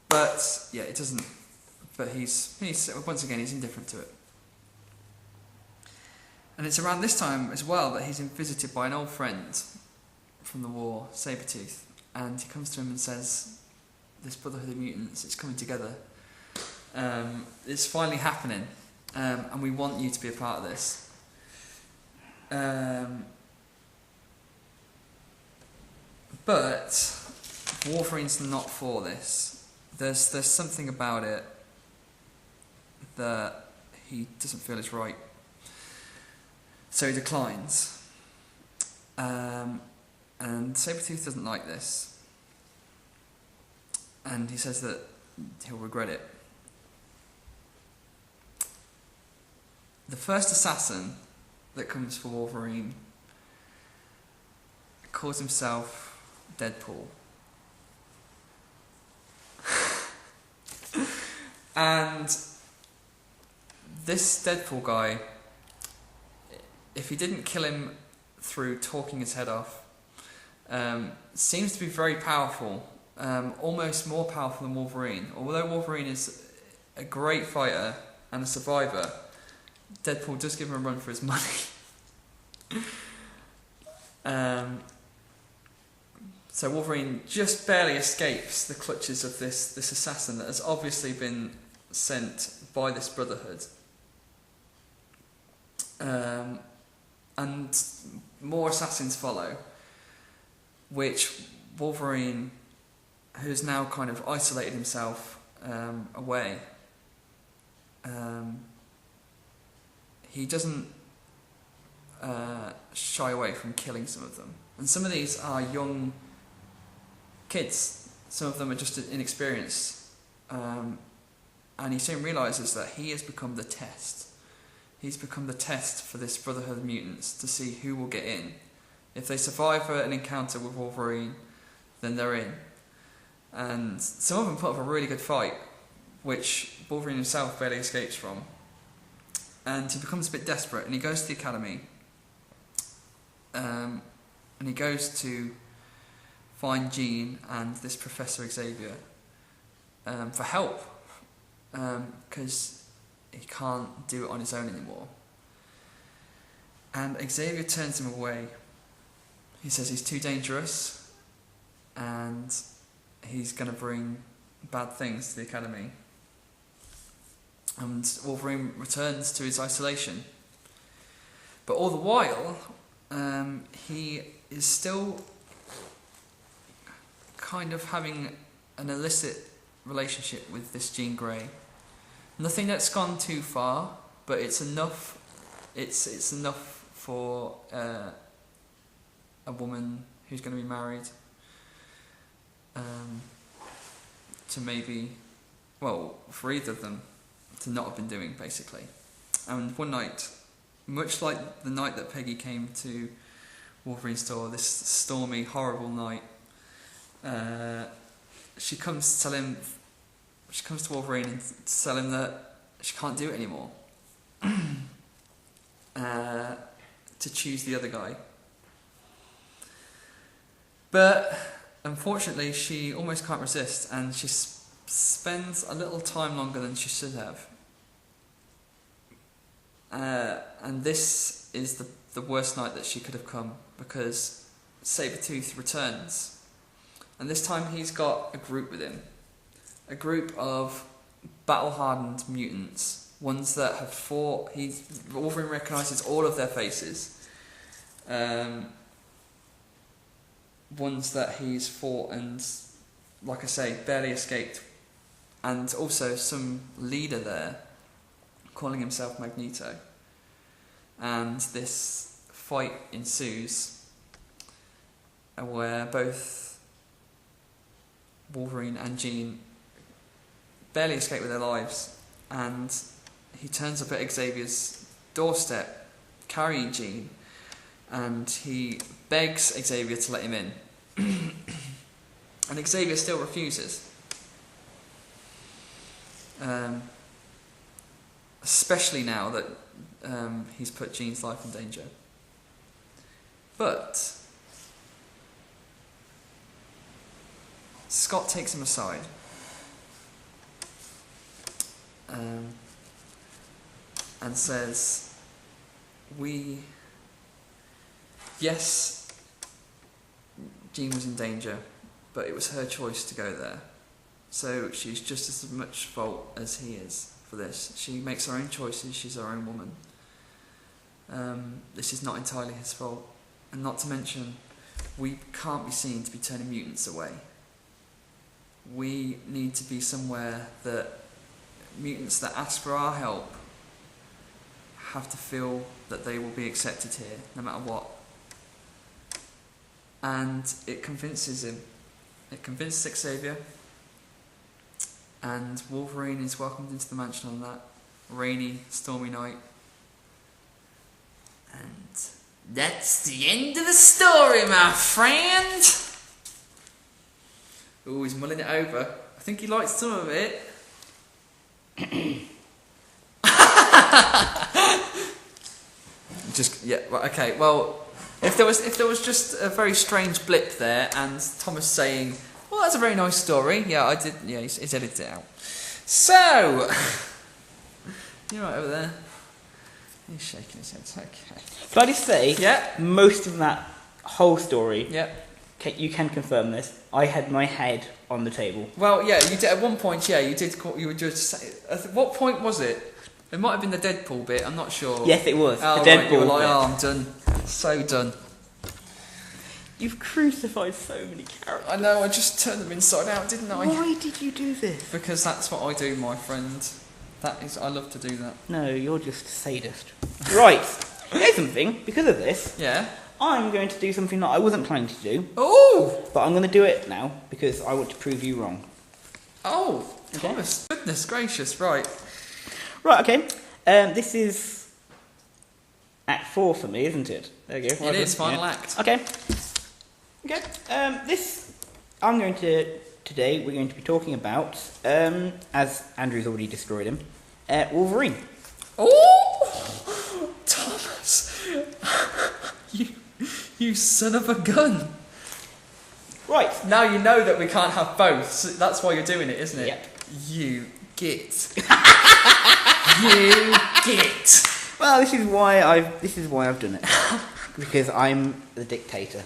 But yeah, it doesn't. But he's once again he's indifferent to it. And it's around this time as well that he's visited by an old friend from the war, Sabretooth, and he comes to him and says, "This Brotherhood of Mutants, it's coming together. It's finally happening, and we want you to be a part of this." But Wolverine's not for this. There's something about it that he doesn't feel is right. So he declines. And Sabretooth doesn't like this. And he says that he'll regret it. The first assassin that comes for Wolverine calls himself Deadpool. And this Deadpool guy, if he didn't kill him through talking his head off, seems to be very powerful, almost more powerful than Wolverine. Although Wolverine is a great fighter and a survivor, Deadpool does give him a run for his money. So Wolverine just barely escapes the clutches of this assassin that has obviously been sent by this Brotherhood. And more assassins follow, which Wolverine, who's now kind of isolated himself away, he doesn't shy away from killing some of them. And some of these are young kids. Some of them are just inexperienced. And he soon realises that he has become the test. He's become the test for this Brotherhood of Mutants to see who will get in. If they survive an encounter with Wolverine, then they're in. And some of them put up a really good fight, which Wolverine himself barely escapes from. And he becomes a bit desperate, and he goes to the academy. And he goes to find Jean and this Professor Xavier for help, because he can't do it on his own anymore. And Xavier turns him away. He says he's too dangerous and he's going to bring bad things to the academy. And Wolverine returns to his isolation. But all the while, he is still kind of having an illicit relationship with this Jean Grey. Nothing that's gone too far, but it's enough. It's enough for a woman who's going to be married to maybe, well, for either of them to not have been doing, basically. And one night, much like the night that Peggy came to Wolverine's store, this stormy, horrible night, she comes to Wolverine and tell him that she can't do it anymore. To choose the other guy. But unfortunately, she almost can't resist, and she spends a little time longer than she should have. And this is the worst night that she could have come, because Sabretooth returns. And this time he's got a group with him. A group of battle-hardened mutants. Ones that have fought. Wolverine recognises all of their faces. Ones that he's fought and, like I say, barely escaped. And also some leader there, calling himself Magneto. And this fight ensues, where both Wolverine and Jean barely escape with their lives, and he turns up at Xavier's doorstep carrying Jean, and he begs Xavier to let him in. And Xavier still refuses, especially now that he's put Jean's life in danger. But Scott takes him aside and says, yes, Jean was in danger, but it was her choice to go there. So she's just as much fault as he is for this. She makes her own choices, she's her own woman. This is not entirely his fault. And not to mention, we can't be seen to be turning mutants away. We need to be somewhere that mutants that ask for our help have to feel that they will be accepted here, no matter what. And it convinces him. It convinces Xavier. And Wolverine is welcomed into the mansion on that rainy, stormy night. And that's the end of the story, my friend. Oh, he's mulling it over. I think he likes some of it. Okay. Well, if there was just a very strange blip there, and Thomas saying, "Well, that's a very nice story." Yeah, I did. Yeah, he's edited it out. So, you're right over there. He's shaking his head. Okay. Can I just say? Yeah. Most of that whole story. Yeah. You can confirm this. I had my head on the table. Well, yeah, you did at one point. Yeah, you did. You were just. What point was it? It might have been the Deadpool bit. I'm not sure. Yes, it was. Oh, the right, Deadpool you were like, bit. oh, I'm done. So done. You've crucified so many characters. I know. I just turned them inside out, didn't I? Why did you do this? Because that's what I do, my friend. That is. I love to do that. No, you're just a sadist. Right. Here's something. Because of this, Yeah. I'm going to do something that I wasn't planning to do, Oh. but I'm going to do it now because I want to prove you wrong. Oh, Okay. Thomas. Goodness gracious. Right. Right, okay. This is Act 4 for me, isn't it? There you go. It is final Yeah. act. Okay. Okay. Today we're going to be talking about, as Andrew's already destroyed him, Wolverine. Oh, Thomas. You son of a gun. Right. Now you know that we can't have both. So that's why you're doing it, isn't it? Yep. You git. You git. Well, this is why I've done it. Because I'm the dictator.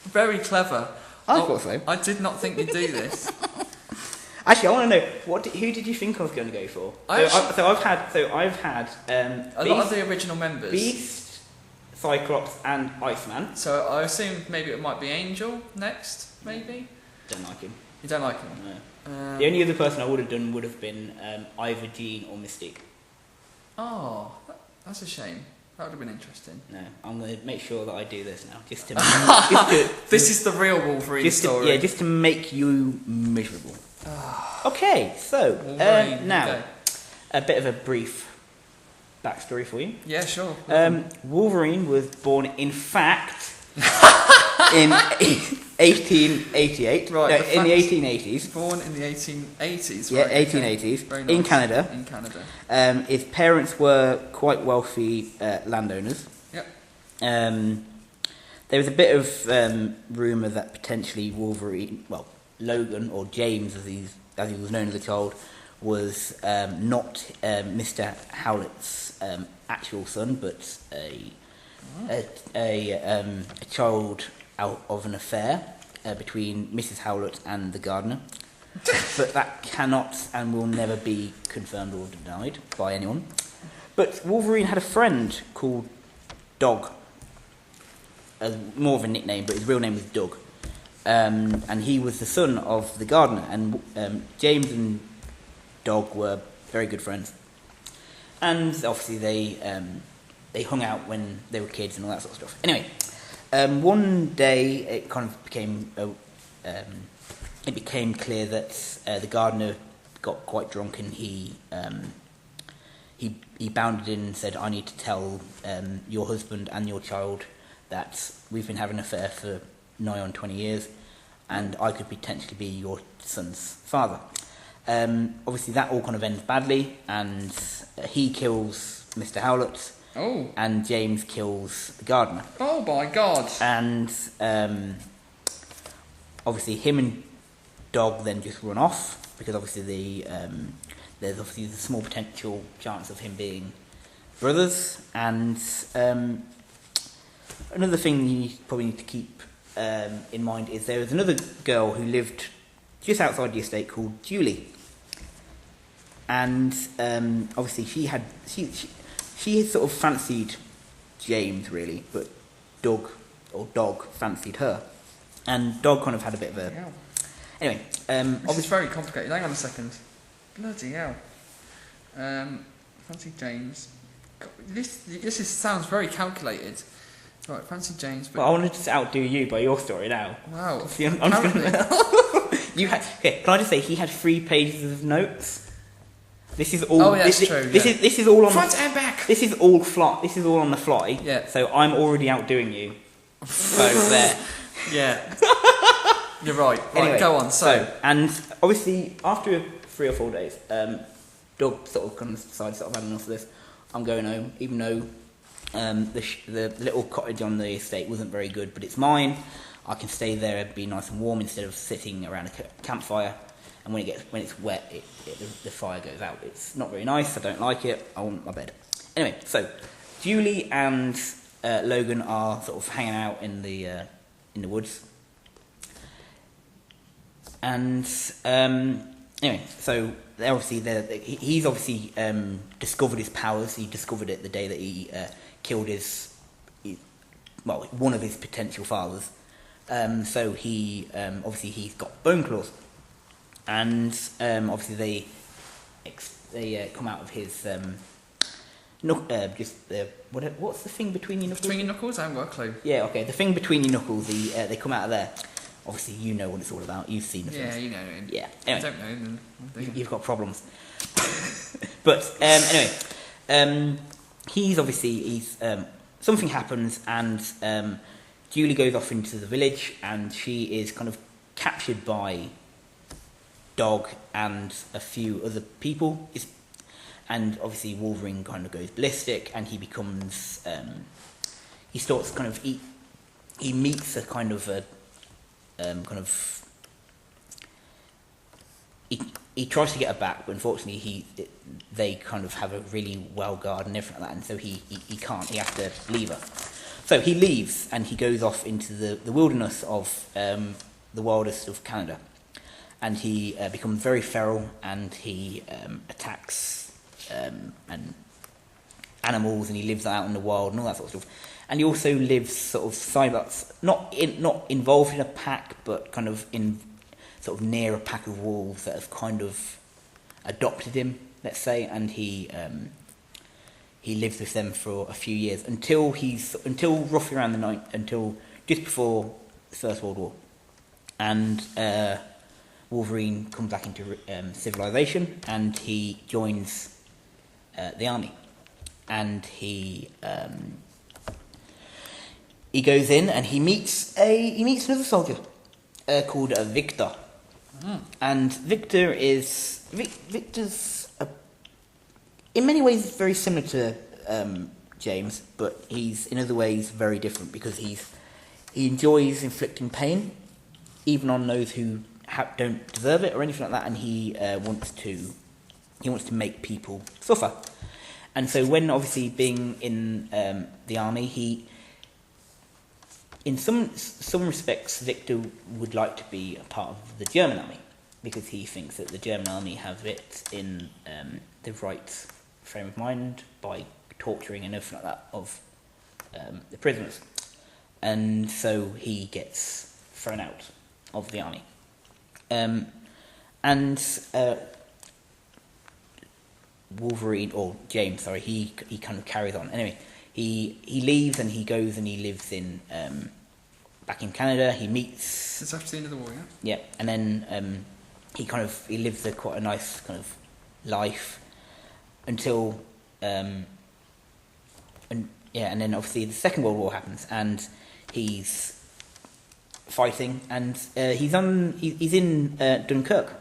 Very clever. I thought so. I did not think you'd do this. Actually, I want to know who did you think I was going to go for? I've had A lot of the original members. Beast, Cyclops, and Iceman. So I assume maybe it might be Angel next, maybe? Don't like him. You don't like him? No. The only other person I would have done would have been either Jean or Mystique. Oh, that's a shame. That would have been interesting. No, I'm going to make sure that I do this now, just to This is the real Wolverine story. just to make you miserable. Okay, so Wolverine, now okay. a bit of a brief backstory for you. Yeah, sure. Wolverine was born, in fact, in 1888. Right, No, the in the facts- 1880s. Born in the 1880s. Yeah, Right, okay. 1880s. Very In nice. Canada. In Canada. His parents were quite wealthy landowners. Yep. There was a bit of rumour that potentially Wolverine, well, Logan, or James as he was known as a child, was not Mr. Howlett's actual son, but a child out of an affair between Mrs. Howlett and the gardener. But that cannot and will never be confirmed or denied by anyone. But Wolverine had a friend called Dog. More of a nickname, but his real name was Doug. And he was the son of the gardener. And James and Dog were very good friends. And obviously they hung out when they were kids and all that sort of stuff. Anyway, one day it kind of became clear that the gardener got quite drunk, and he bounded in and said, "I need to tell your husband and your child that we've been having an affair for nigh on 20 years, and I could potentially be your son's father." Obviously, that all kind of ends badly, and he kills Mr. Howlett. Oh. And James kills the gardener. Oh my God. And obviously him and Dog then just run off, because obviously there's obviously the small potential chance of him being brothers. And another thing you probably need to keep in mind is there was another girl who lived just outside the estate called Julie. And obviously she had sort of fancied James, really, but Dog fancied her, and Dog kind of had a bit of a. Hell. Anyway, This is very complicated. Hang on a second. Bloody hell. Fancy James. God, this sounds very calculated. Right, Fancy James. But well, I wanted to outdo you by your story now. wow. See, I'm just Apparently. okay, can I just say he had 3 pages of notes? This is all. Oh, yeah, that's this, true. This yeah. is this is all on Front and back. This is all fly. This is all on the fly. Yeah. So I'm already outdoing you. So there. Yeah. You're right. Right, Anyway, go on. So, and obviously after 3 or 4 days, Doug sort of kind of decides sort of had enough of this. I'm going home, even though the little cottage on the estate wasn't very good, but it's mine. I can stay there, be nice and warm instead of sitting around a campfire. And when it's wet, the fire goes out. It's not very nice. I don't like it. I want my bed. Anyway, so Julie and Logan are sort of hanging out in the woods. And anyway, so he's obviously discovered his powers. He discovered it the day that he killed one of his potential fathers. So he obviously he's got bone claws, and obviously they come out of his what's the thing between your knuckles? between your knuckles, I haven't got a clue. Yeah, okay, the thing between your knuckles. They come out of there. Obviously, you know what it's all about. You've seen the films. Yeah, you know. Yeah. I Anyway, don't know. you've got problems. But anyway, he's something happens, and Julie goes off into the village, and she is kind of captured by Dog and a few other people. And obviously, Wolverine kind of goes ballistic, and he becomes he starts kind of he meets a kind of a he tries to get her back, but unfortunately they kind of have a really well guard and everything like that, and so he can't. He has to leave her. So he leaves and he goes off into the wilderness of the wildest of Canada, and he becomes very feral, and he attacks and animals, and he lives out in the wild and all that sort of stuff. And he also lives sort of not involved in a pack, but kind of sort of near a pack of wolves that have kind of adopted him, let's say, and he lives with them for a few years until roughly around until just before the First World War, and Wolverine comes back into civilization, and he joins the army, and he goes in and he meets another soldier called Victor. And Victor's in many ways very similar to James, but he's in other ways very different, because he enjoys inflicting pain even on those who don't deserve it or anything like that, and he wants to make people suffer. And so when obviously being in the army, in some respects, Victor would like to be a part of the German army, because he thinks that the German army have it in the right frame of mind by torturing and everything like that of the prisoners. And so he gets thrown out of the army. Wolverine, or James, sorry, he kind of carries on. Anyway, he leaves and he goes and he lives in back in Canada. He meets. It's after the end of the war, yeah. Yeah, and then he lives quite a nice kind of life until and then obviously the Second World War happens, and he's fighting, and he's in Dunkirk.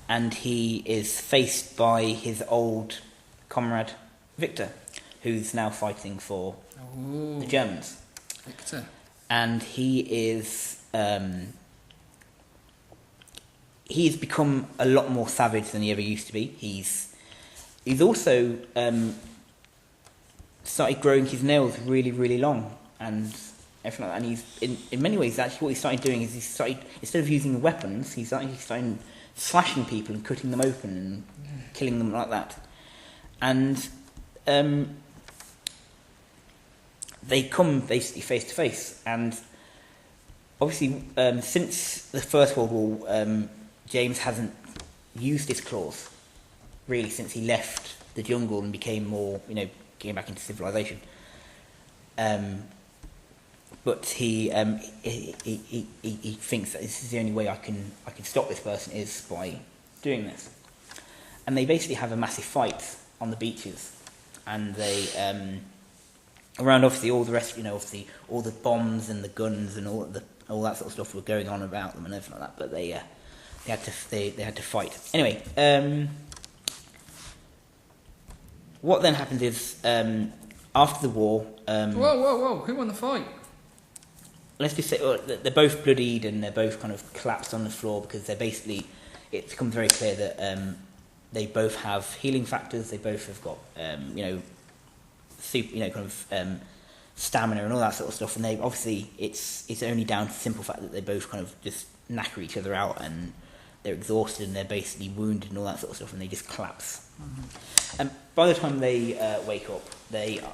And he is faced by his old comrade, Victor, who's now fighting for the Germans. Victor. And he's become a lot more savage than he ever used to be. He's also started growing his nails really, really long and everything like that. And he's in many ways, actually what he started doing is instead of using weapons, he's starting slashing people and cutting them open and killing them like that. And they come basically face to face. And obviously, since the First World War, James hasn't used his claws really since he left the jungle and became more, came back into civilization. But he thinks that this is the only way I can stop this person is by doing this. and they basically have a massive fight on the beaches, and they around obviously all the rest, obviously all the bombs and the guns and all that sort of stuff were going on about them and everything like that. But they had to fight anyway. What then happens is after the war. Whoa! Who won the fight? Let's just say they're both bloodied and they're both kind of collapsed on the floor because they're basically. It becomes very clear that they both have healing factors. They both have got stamina and all that sort of stuff. And they obviously it's only down to the simple fact that they both kind of just knacker each other out and they're exhausted and they're basically wounded and all that sort of stuff, and they just collapse. Mm-hmm. By the time they wake up, they've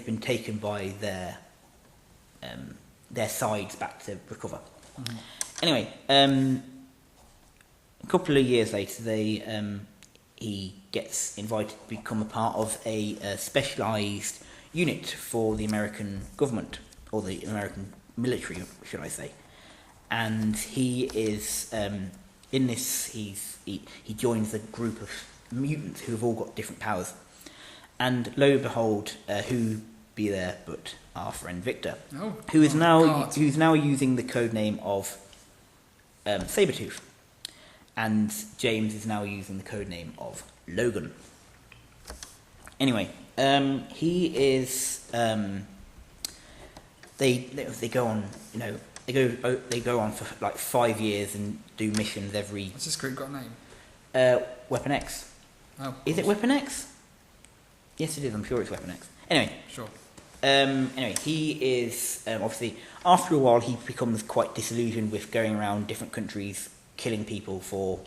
been taken by their sides back to recover. Mm-hmm. Anyway, a couple of years later, he gets invited to become a part of a specialised unit for the American government, or the American military, should I say. And he is, in this, he joins a group of mutants who have all got different powers. And lo and behold, who be there but our friend Victor, who's now using the code name of Sabretooth, and James is now using the code name of Logan. Anyway, he is. They go on. They go on for like 5 years and do missions every. What's this group got a name? Weapon X. Oh. Is it Weapon X? Yes, it is. I'm sure it's Weapon X. Anyway. Sure. Anyway, he is obviously after a while he becomes quite disillusioned with going around different countries killing people for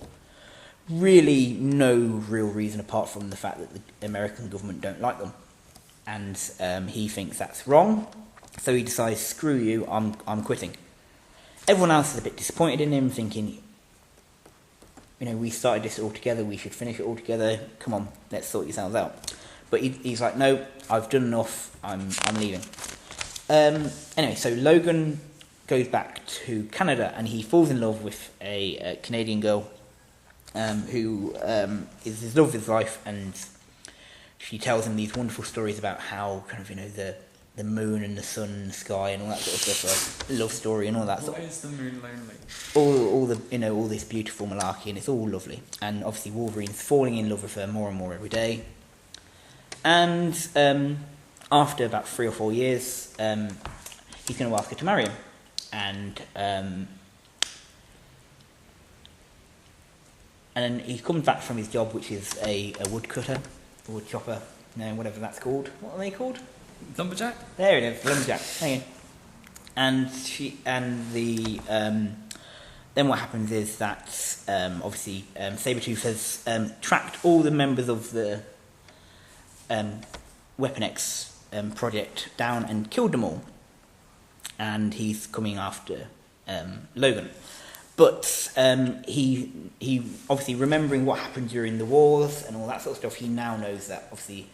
really no real reason apart from the fact that the American government don't like them, and he thinks that's wrong, so he decides, screw you, I'm quitting. Everyone else is a bit disappointed in him, thinking, we started this all together, we should finish it all together, come on, let's sort yourselves out. But he's like, no, I've done enough, I'm leaving. Anyway, so Logan goes back to Canada and he falls in love with a Canadian girl who is his love of his life, and she tells him these wonderful stories about how kind of, the moon and the sun and the sky and all that sort of stuff, like love story and all that. Why is the moon lonely? All the all this beautiful malarkey, and it's all lovely. And obviously Wolverine's falling in love with her more and more every day. And after about 3 or 4 years, he's going to ask her to marry him. And then he comes back from his job, which is a woodcutter, a wood chopper, whatever that's called. What are they called? Lumberjack? There it is, lumberjack. Hang on. And then what happens is that obviously Sabretooth has tracked all the members of the Weapon X project down and killed them all, and he's coming after Logan. But he obviously, remembering what happened during the wars and all that sort of stuff, he now knows that obviously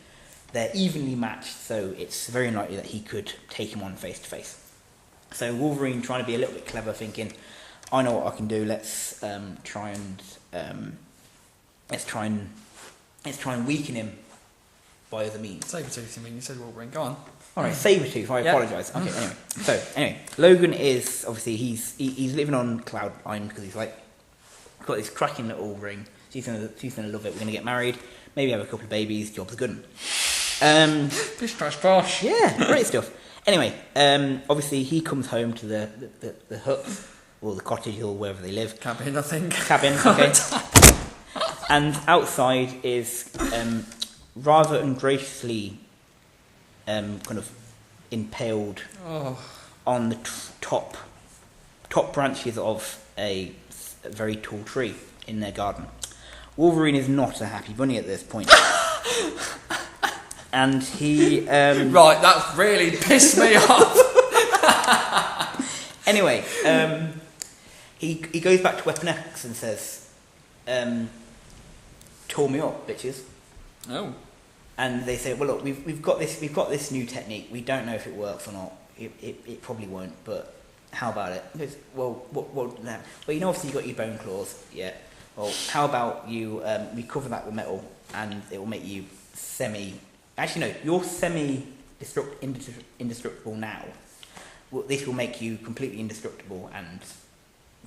they're evenly matched, so it's very unlikely that he could take him on face to face. So Wolverine, trying to be a little bit clever, thinking, I know what I can do. Let's try and weaken him by other means. Sabretooth, you said Wolverine. Go on. All right, Sabretooth. I apologise. Okay, anyway. Logan is obviously he's living on cloud nine because he's like got this cracking little ring. She's gonna love it. We're gonna get married. Maybe have a couple of babies. Job's good. Bish bash bosh. Yeah, great stuff. Anyway, obviously he comes home to the hut or the cottage or wherever they live. Cabin, I think. Cabin. Okay. And outside is rather ungraciously kind of impaled on the top branches of a very tall tree in their garden. Wolverine is not a happy bunny at this point. And he... Right, that really pissed me off. Anyway, he goes back to Weapon X and says, tore me up, bitches. Oh. And they say, well, look, we've got this new technique. We don't know if it works or not. It probably won't, but how about it? He goes, well, what now? Well, obviously you've got your bone claws, yeah. well, how about you we cover that with metal and it will make you actually no, you're indestructible now. Well, this will make you completely indestructible and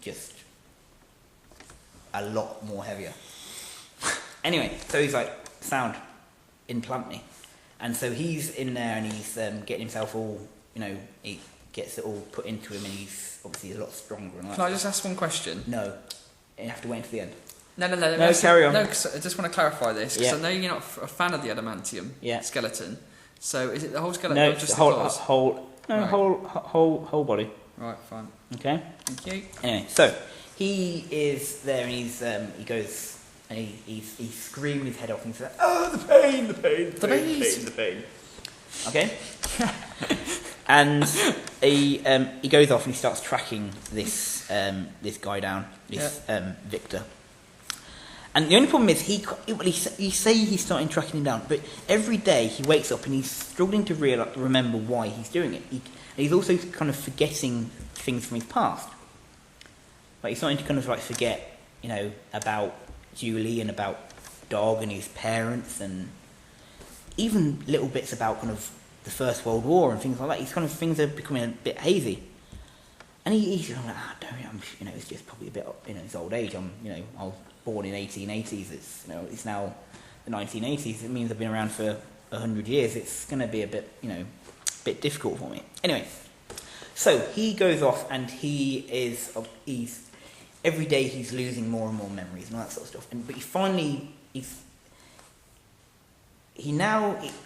just a lot more heavier. Anyway, so he's like, sound, implant me. And so he's in there and he's getting himself all, he gets it all put into him and he's obviously a lot stronger. And Can I just ask one question? No, you have to wait until the end. No, carry on. No, 'cause I just want to clarify this, because Yeah. I know you're not a fan of the adamantium skeleton. So is it the whole skeleton No, or just the claws? right. whole body. Right, fine. Okay. Thank you. Anyway, so he is there and he goes and he's screaming his head off and he's like, oh, the pain. The pain. Okay. And he goes off and he starts tracking this guy down, Victor. And the only problem is you say he's starting tracking him down, but every day he wakes up and he's struggling to remember why he's doing it. He's also kind of forgetting things from his past. Like he's starting to kind of like forget, about Julie and about Dog and his parents and even little bits about kind of the First World War and things like that. Things are becoming a bit hazy. And he's kind of like, it's just probably a bit, his old age. I was born in 1880s. It's now the 1980s. It means I've been around for 100 years. It's going to be a bit, bit difficult for me. Anyway, so he goes off and he's every day he's losing more and more memories and all that sort of stuff. But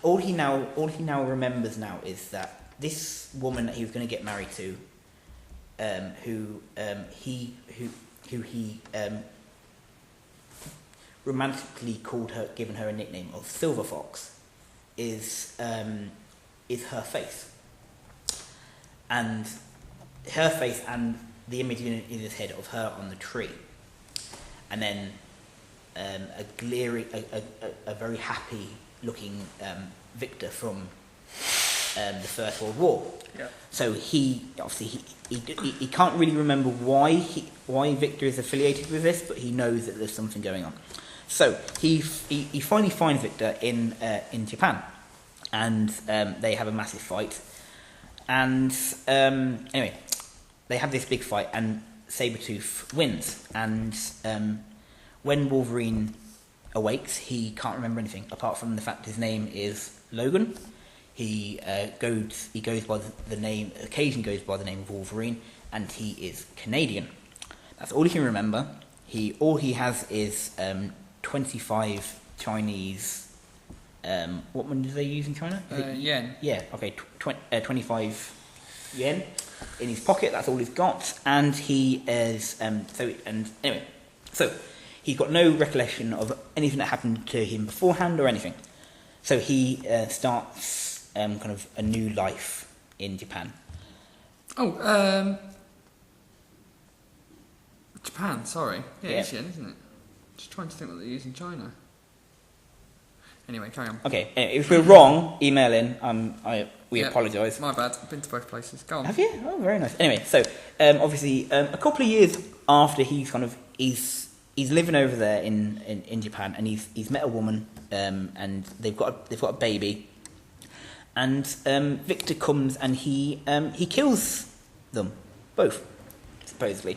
all he now remembers now is that this woman that he was going to get married to, who he romantically given her a nickname of Silver Fox, is her face, and her face and the image in his head of her on the tree, and then a very happy looking Victor from the First World War. Yeah. So he can't really remember why Victor is affiliated with this, but he knows that there's something going on. So he finally finds Victor in Japan, and they have a massive fight. And anyway, they have this big fight, and Sabretooth wins. And when Wolverine awakes, he can't remember anything apart from the fact his name is Logan. He occasionally goes by the name of Wolverine, and he is Canadian. That's all he can remember. All he has is 25 Chinese. What money do they use in China? Yen. Yeah. Okay. 25 yen in his pocket. That's all he's got, and he is So he's got no recollection of anything that happened to him beforehand or anything. So he starts kind of a new life in Japan. Japan, sorry. Yeah, Yeah. it's yen, isn't it? Just trying to think what they use in China. Anyway, carry on. Okay, if we're wrong, email in. We apologise. My bad. I've been to both places. Go on. Have you? Oh, very nice. Anyway, so obviously, a couple of years after he's living over there in Japan, and he's met a woman, and they've got a baby, and Victor comes and he kills them both, supposedly.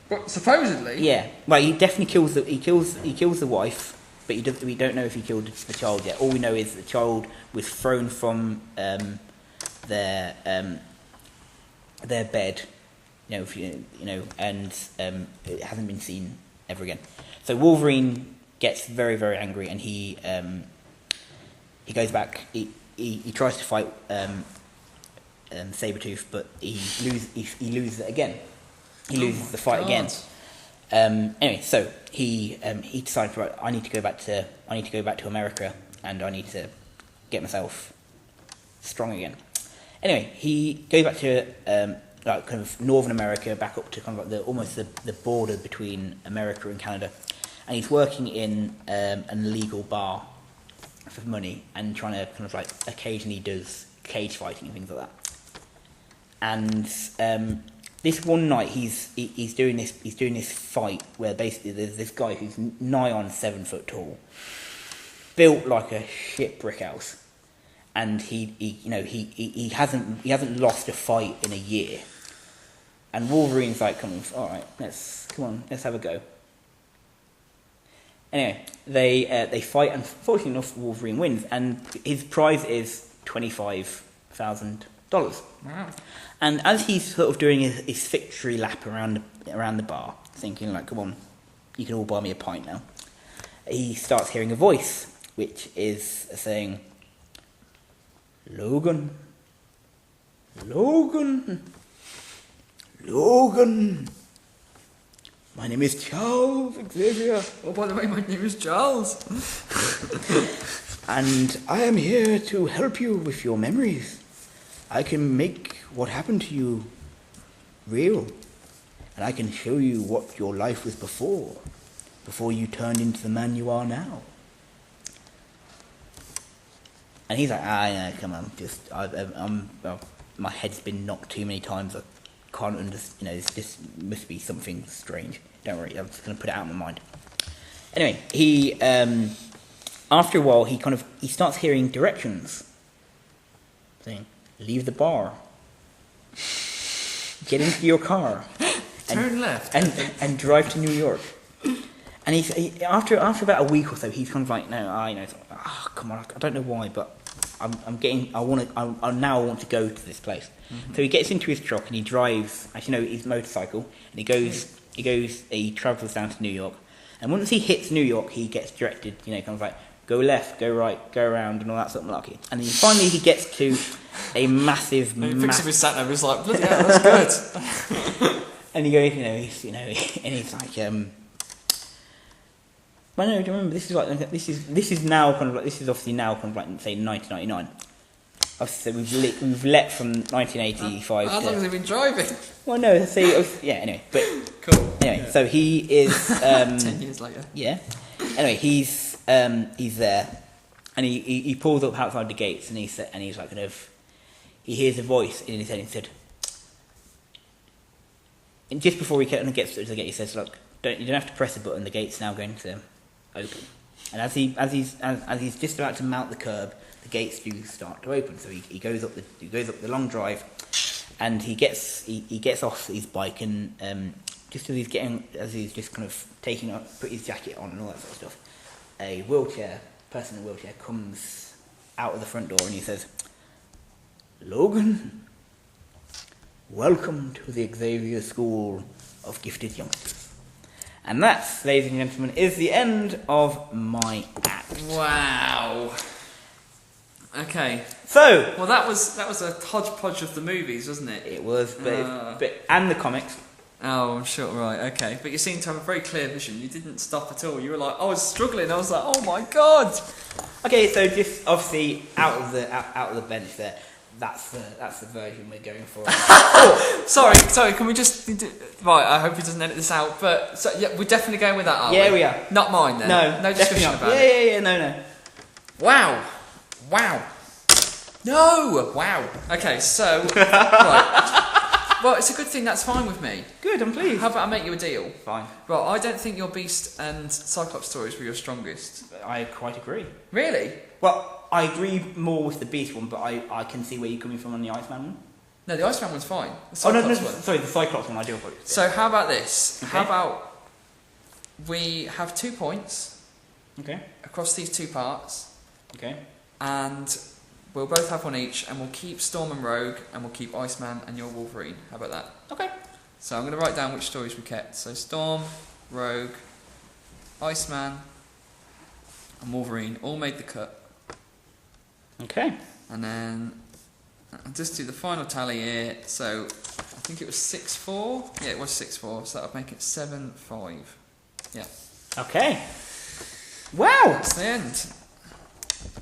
What, supposedly? Yeah. Well, he definitely kills the wife, but we don't know if he killed the child yet. All we know is the child was thrown from their bed, and it hasn't been seen ever again. So Wolverine gets very, very angry, and he goes back. He tries to fight Sabretooth, but he loses it again. He loses the fight again. Anyway, so he decided, right, I need to go back to America, and I need to get myself strong again. Anyway, he goes back to kind of Northern America, back up to kind of like almost the border between America and Canada, and he's working in an illegal bar for money and trying to kind of like occasionally does cage fighting and things like that. And this one night he's doing this fight where basically there's this guy who's nigh on 7 foot tall, built like a shit brick house, and he hasn't lost a fight in a year, and Wolverine's like, all right, let's have a go. Anyway, they fight, and fortunately enough, Wolverine wins, and his prize is $25,000. Wow. And as he's sort of doing his victory lap around the bar, thinking like, come on, you can all buy me a pint now, he starts hearing a voice, which is saying, Logan, my name is Charles Xavier. Oh, by the way, my name is Charles. And I am here to help you with your memories. I can make what happened to you real. And I can show you what your life was before you turned into the man you are now. And he's like, yeah, come on, my head's been knocked too many times. I can't understand, this must be something strange. Don't worry, I'm just going to put it out of my mind. Anyway, he, after a while, he starts hearing directions. Saying, leave the bar. Get into your car. Turn left. And drive to New York. And after about a week or so, he's kind of like, no, come on, I don't know why, but I now want to go to this place. Mm-hmm. So he gets into his truck and he drives, his motorcycle, and he travels down to New York. And once he hits New York, he gets directed, kind of like, go left, go right, go around, and all that sort of malarkey. And then finally he gets to a massive... He thinks if he's sat there, he's like, bloody hell, that's good. And he goes, and he's like, well, no, do you remember, this is now kind of like, this is obviously now kind of like, say, 1999. Obviously, so we've let from 1985 How long has he been driving? Well, no, so, yeah, anyway, but... Cool. Anyway, yeah. So he is... 10 years later. Yeah. Anyway, he's there, and he pulls up outside the gates, and he's like kind of... He hears a voice in his head, and he said... And just before he gets to the gate, he says, look, you don't have to press a button, the gate's now going to open. And as he's just about to mount the curb, the gates do start to open. So he goes up the long drive, and he gets off his bike, and just as he's just kind of put his jacket on and all that sort of stuff, a person in a wheelchair comes out of the front door, and he says, Logan, welcome to the Xavier School of Gifted Youngsters. And that, ladies and gentlemen, is the end of my act. Wow. Okay. So, well, that was a hodgepodge of the movies, wasn't it? It was, but and the comics. Oh, I'm sure. Right. Okay. But you seem to have a very clear vision. You didn't stop at all. You were like, I was struggling. I was like, oh my god. Okay, so just obviously out of the bench there. That's the version we're going for. Sorry. Can we just... Right, I hope he doesn't edit this out, but... So, yeah, we're definitely going with that, aren't we? Yeah, we are. Not mine, then? No discussion about it? Yeah, no. Wow. No! Wow. Okay, so... Right. Well, it's a good thing, that's fine with me. Good, I'm pleased. How about I make you a deal? Fine. Right, I don't think your Beast and Cyclops stories were your strongest. I quite agree. Really? Well, I agree more with the Beast one, but I can see where you're coming from on the Iceman one. No, the Iceman one's fine. The Cyclops one. Sorry, the Cyclops one, I do apologize. So how about this? Okay. How about we have 2 points across these 2 parts. Okay. And we'll both have one each, and we'll keep Storm and Rogue, and we'll keep Iceman and your Wolverine. How about that? Okay. So I'm going to write down which stories we kept. So Storm, Rogue, Iceman, and Wolverine all made the cut. Okay. And then I'll just do the final tally here. So I think it was 6-4. Yeah, it was 6-4. So that would make it 7-5. Yeah. Okay. Wow. That's the end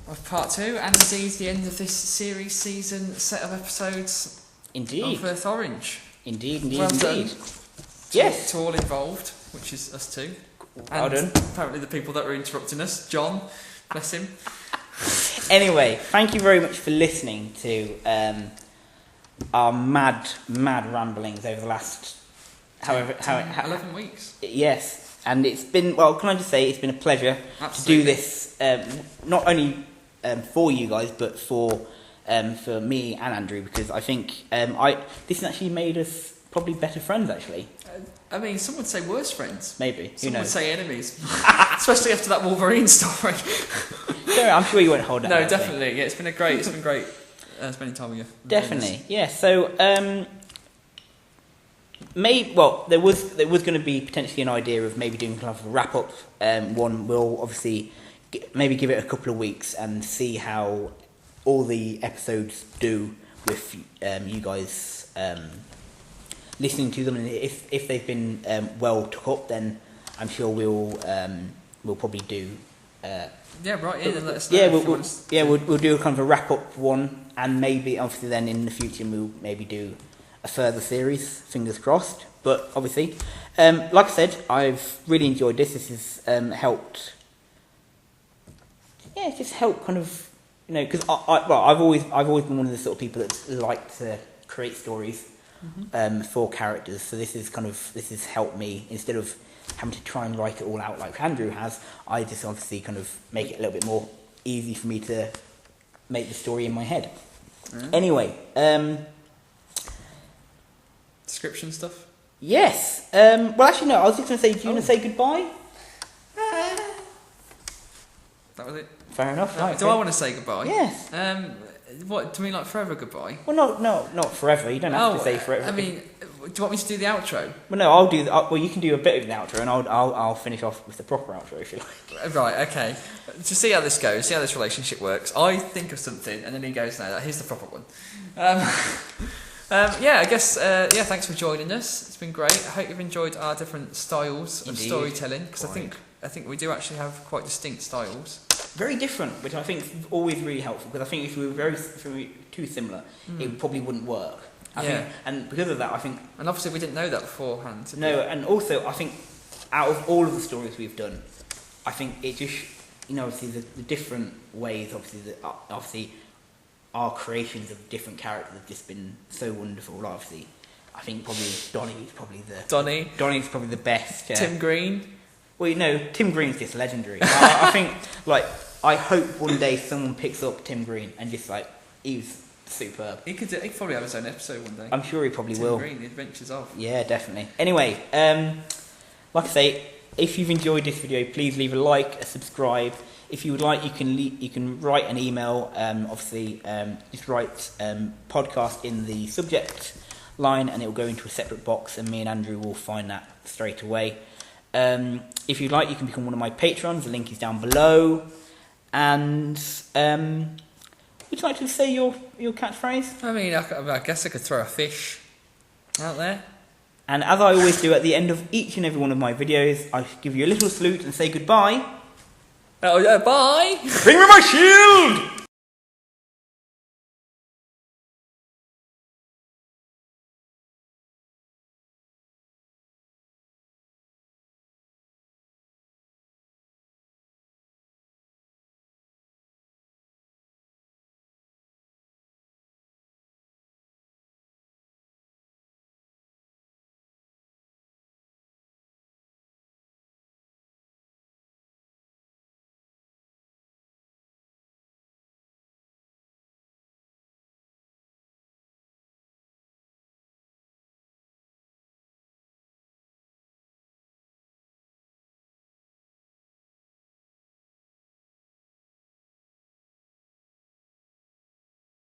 of part 2, and indeed the end of this series season set of episodes. Indeed. Of Earth Orange. Indeed. Well done. Yes. To all involved, which is us 2. Well done. Apparently the people that were interrupting us, John, bless him. Anyway, thank you very much for listening to our mad ramblings over the last 11 weeks. Yes, and it's been, well, can I just say it's been a pleasure Absolutely. to do this, not only for you guys, but for me and Andrew, because I think this has actually made us probably better friends, actually. I mean, some would say worse friends. Maybe, who Some would knows? say enemies. Especially after that Wolverine story. No, I'm sure you won't hold that. No, against me. definitely. Yeah, it's been great spending time with you. Definitely, yeah. So, there was going to be potentially an idea of maybe doing kind of a wrap up. One will obviously maybe give it a couple of weeks and see how all the episodes do with you guys listening to them, and if they've been well took up, then I'm sure we'll probably do. Yeah, right in and let us know. Yeah, we'll do a kind of a wrap up one, and maybe obviously then in the future we'll maybe do a further series. Fingers crossed. But obviously, like I said, I've really enjoyed this. This has helped. Yeah, it's just helped kind of, you know, because I've always been one of the sort of people that like to create stories for characters. So this has helped me, instead of having to try and write it all out like Andrew has. I just obviously kind of make it a little bit more easy for me to make the story in my head. Anyway, description stuff. yes. Well, actually, no. I was just going to say, do you want to say goodbye? That was it. Fair enough. Right, Do I want to say goodbye? Yes. What, do you mean like forever goodbye? Well, no, not forever. You don't have to say forever. I mean, do you want me to do the outro? Well, no, I'll do. Well, you can do a bit of the outro, and I'll finish off with the proper outro if you like. Right, okay. To see how this goes, see how this relationship works, I think of something, and then he goes, no, here's the proper one. Yeah, I guess, thanks for joining us. It's been great. I hope you've enjoyed our different styles of storytelling, because I think we do actually have quite distinct styles. Very different, which I think is always really helpful, because I think if we were too similar, it probably wouldn't work. I think, and because of that, I think... And obviously we didn't know that beforehand. No, and also, I think, out of all of the stories we've done, I think it just, you know, obviously the different ways, obviously our creations of different characters have just been so wonderful. Like, obviously, I think probably Donnie's probably the best. Tim Green. Well, you know, Tim Green's just legendary. I think, like, I hope one day someone picks up Tim Green and just, like, he's superb. He could probably have his own episode one day. I'm sure he probably will. Tim Green, The Adventures of. Yeah, definitely. Anyway, like I say, if you've enjoyed this video, please leave a like, a subscribe. If you would like, you can write an email. Obviously, just write podcast in the subject line, and it will go into a separate box, and me and Andrew will find that straight away. If you'd like, you can become one of my patrons. The link is down below. And would you like to say your catchphrase? I mean, I guess I could throw a fish out there. And as I always do at the end of each and every one of my videos, I give you a little salute and say goodbye. Oh, yeah, bye! Bring me my shield!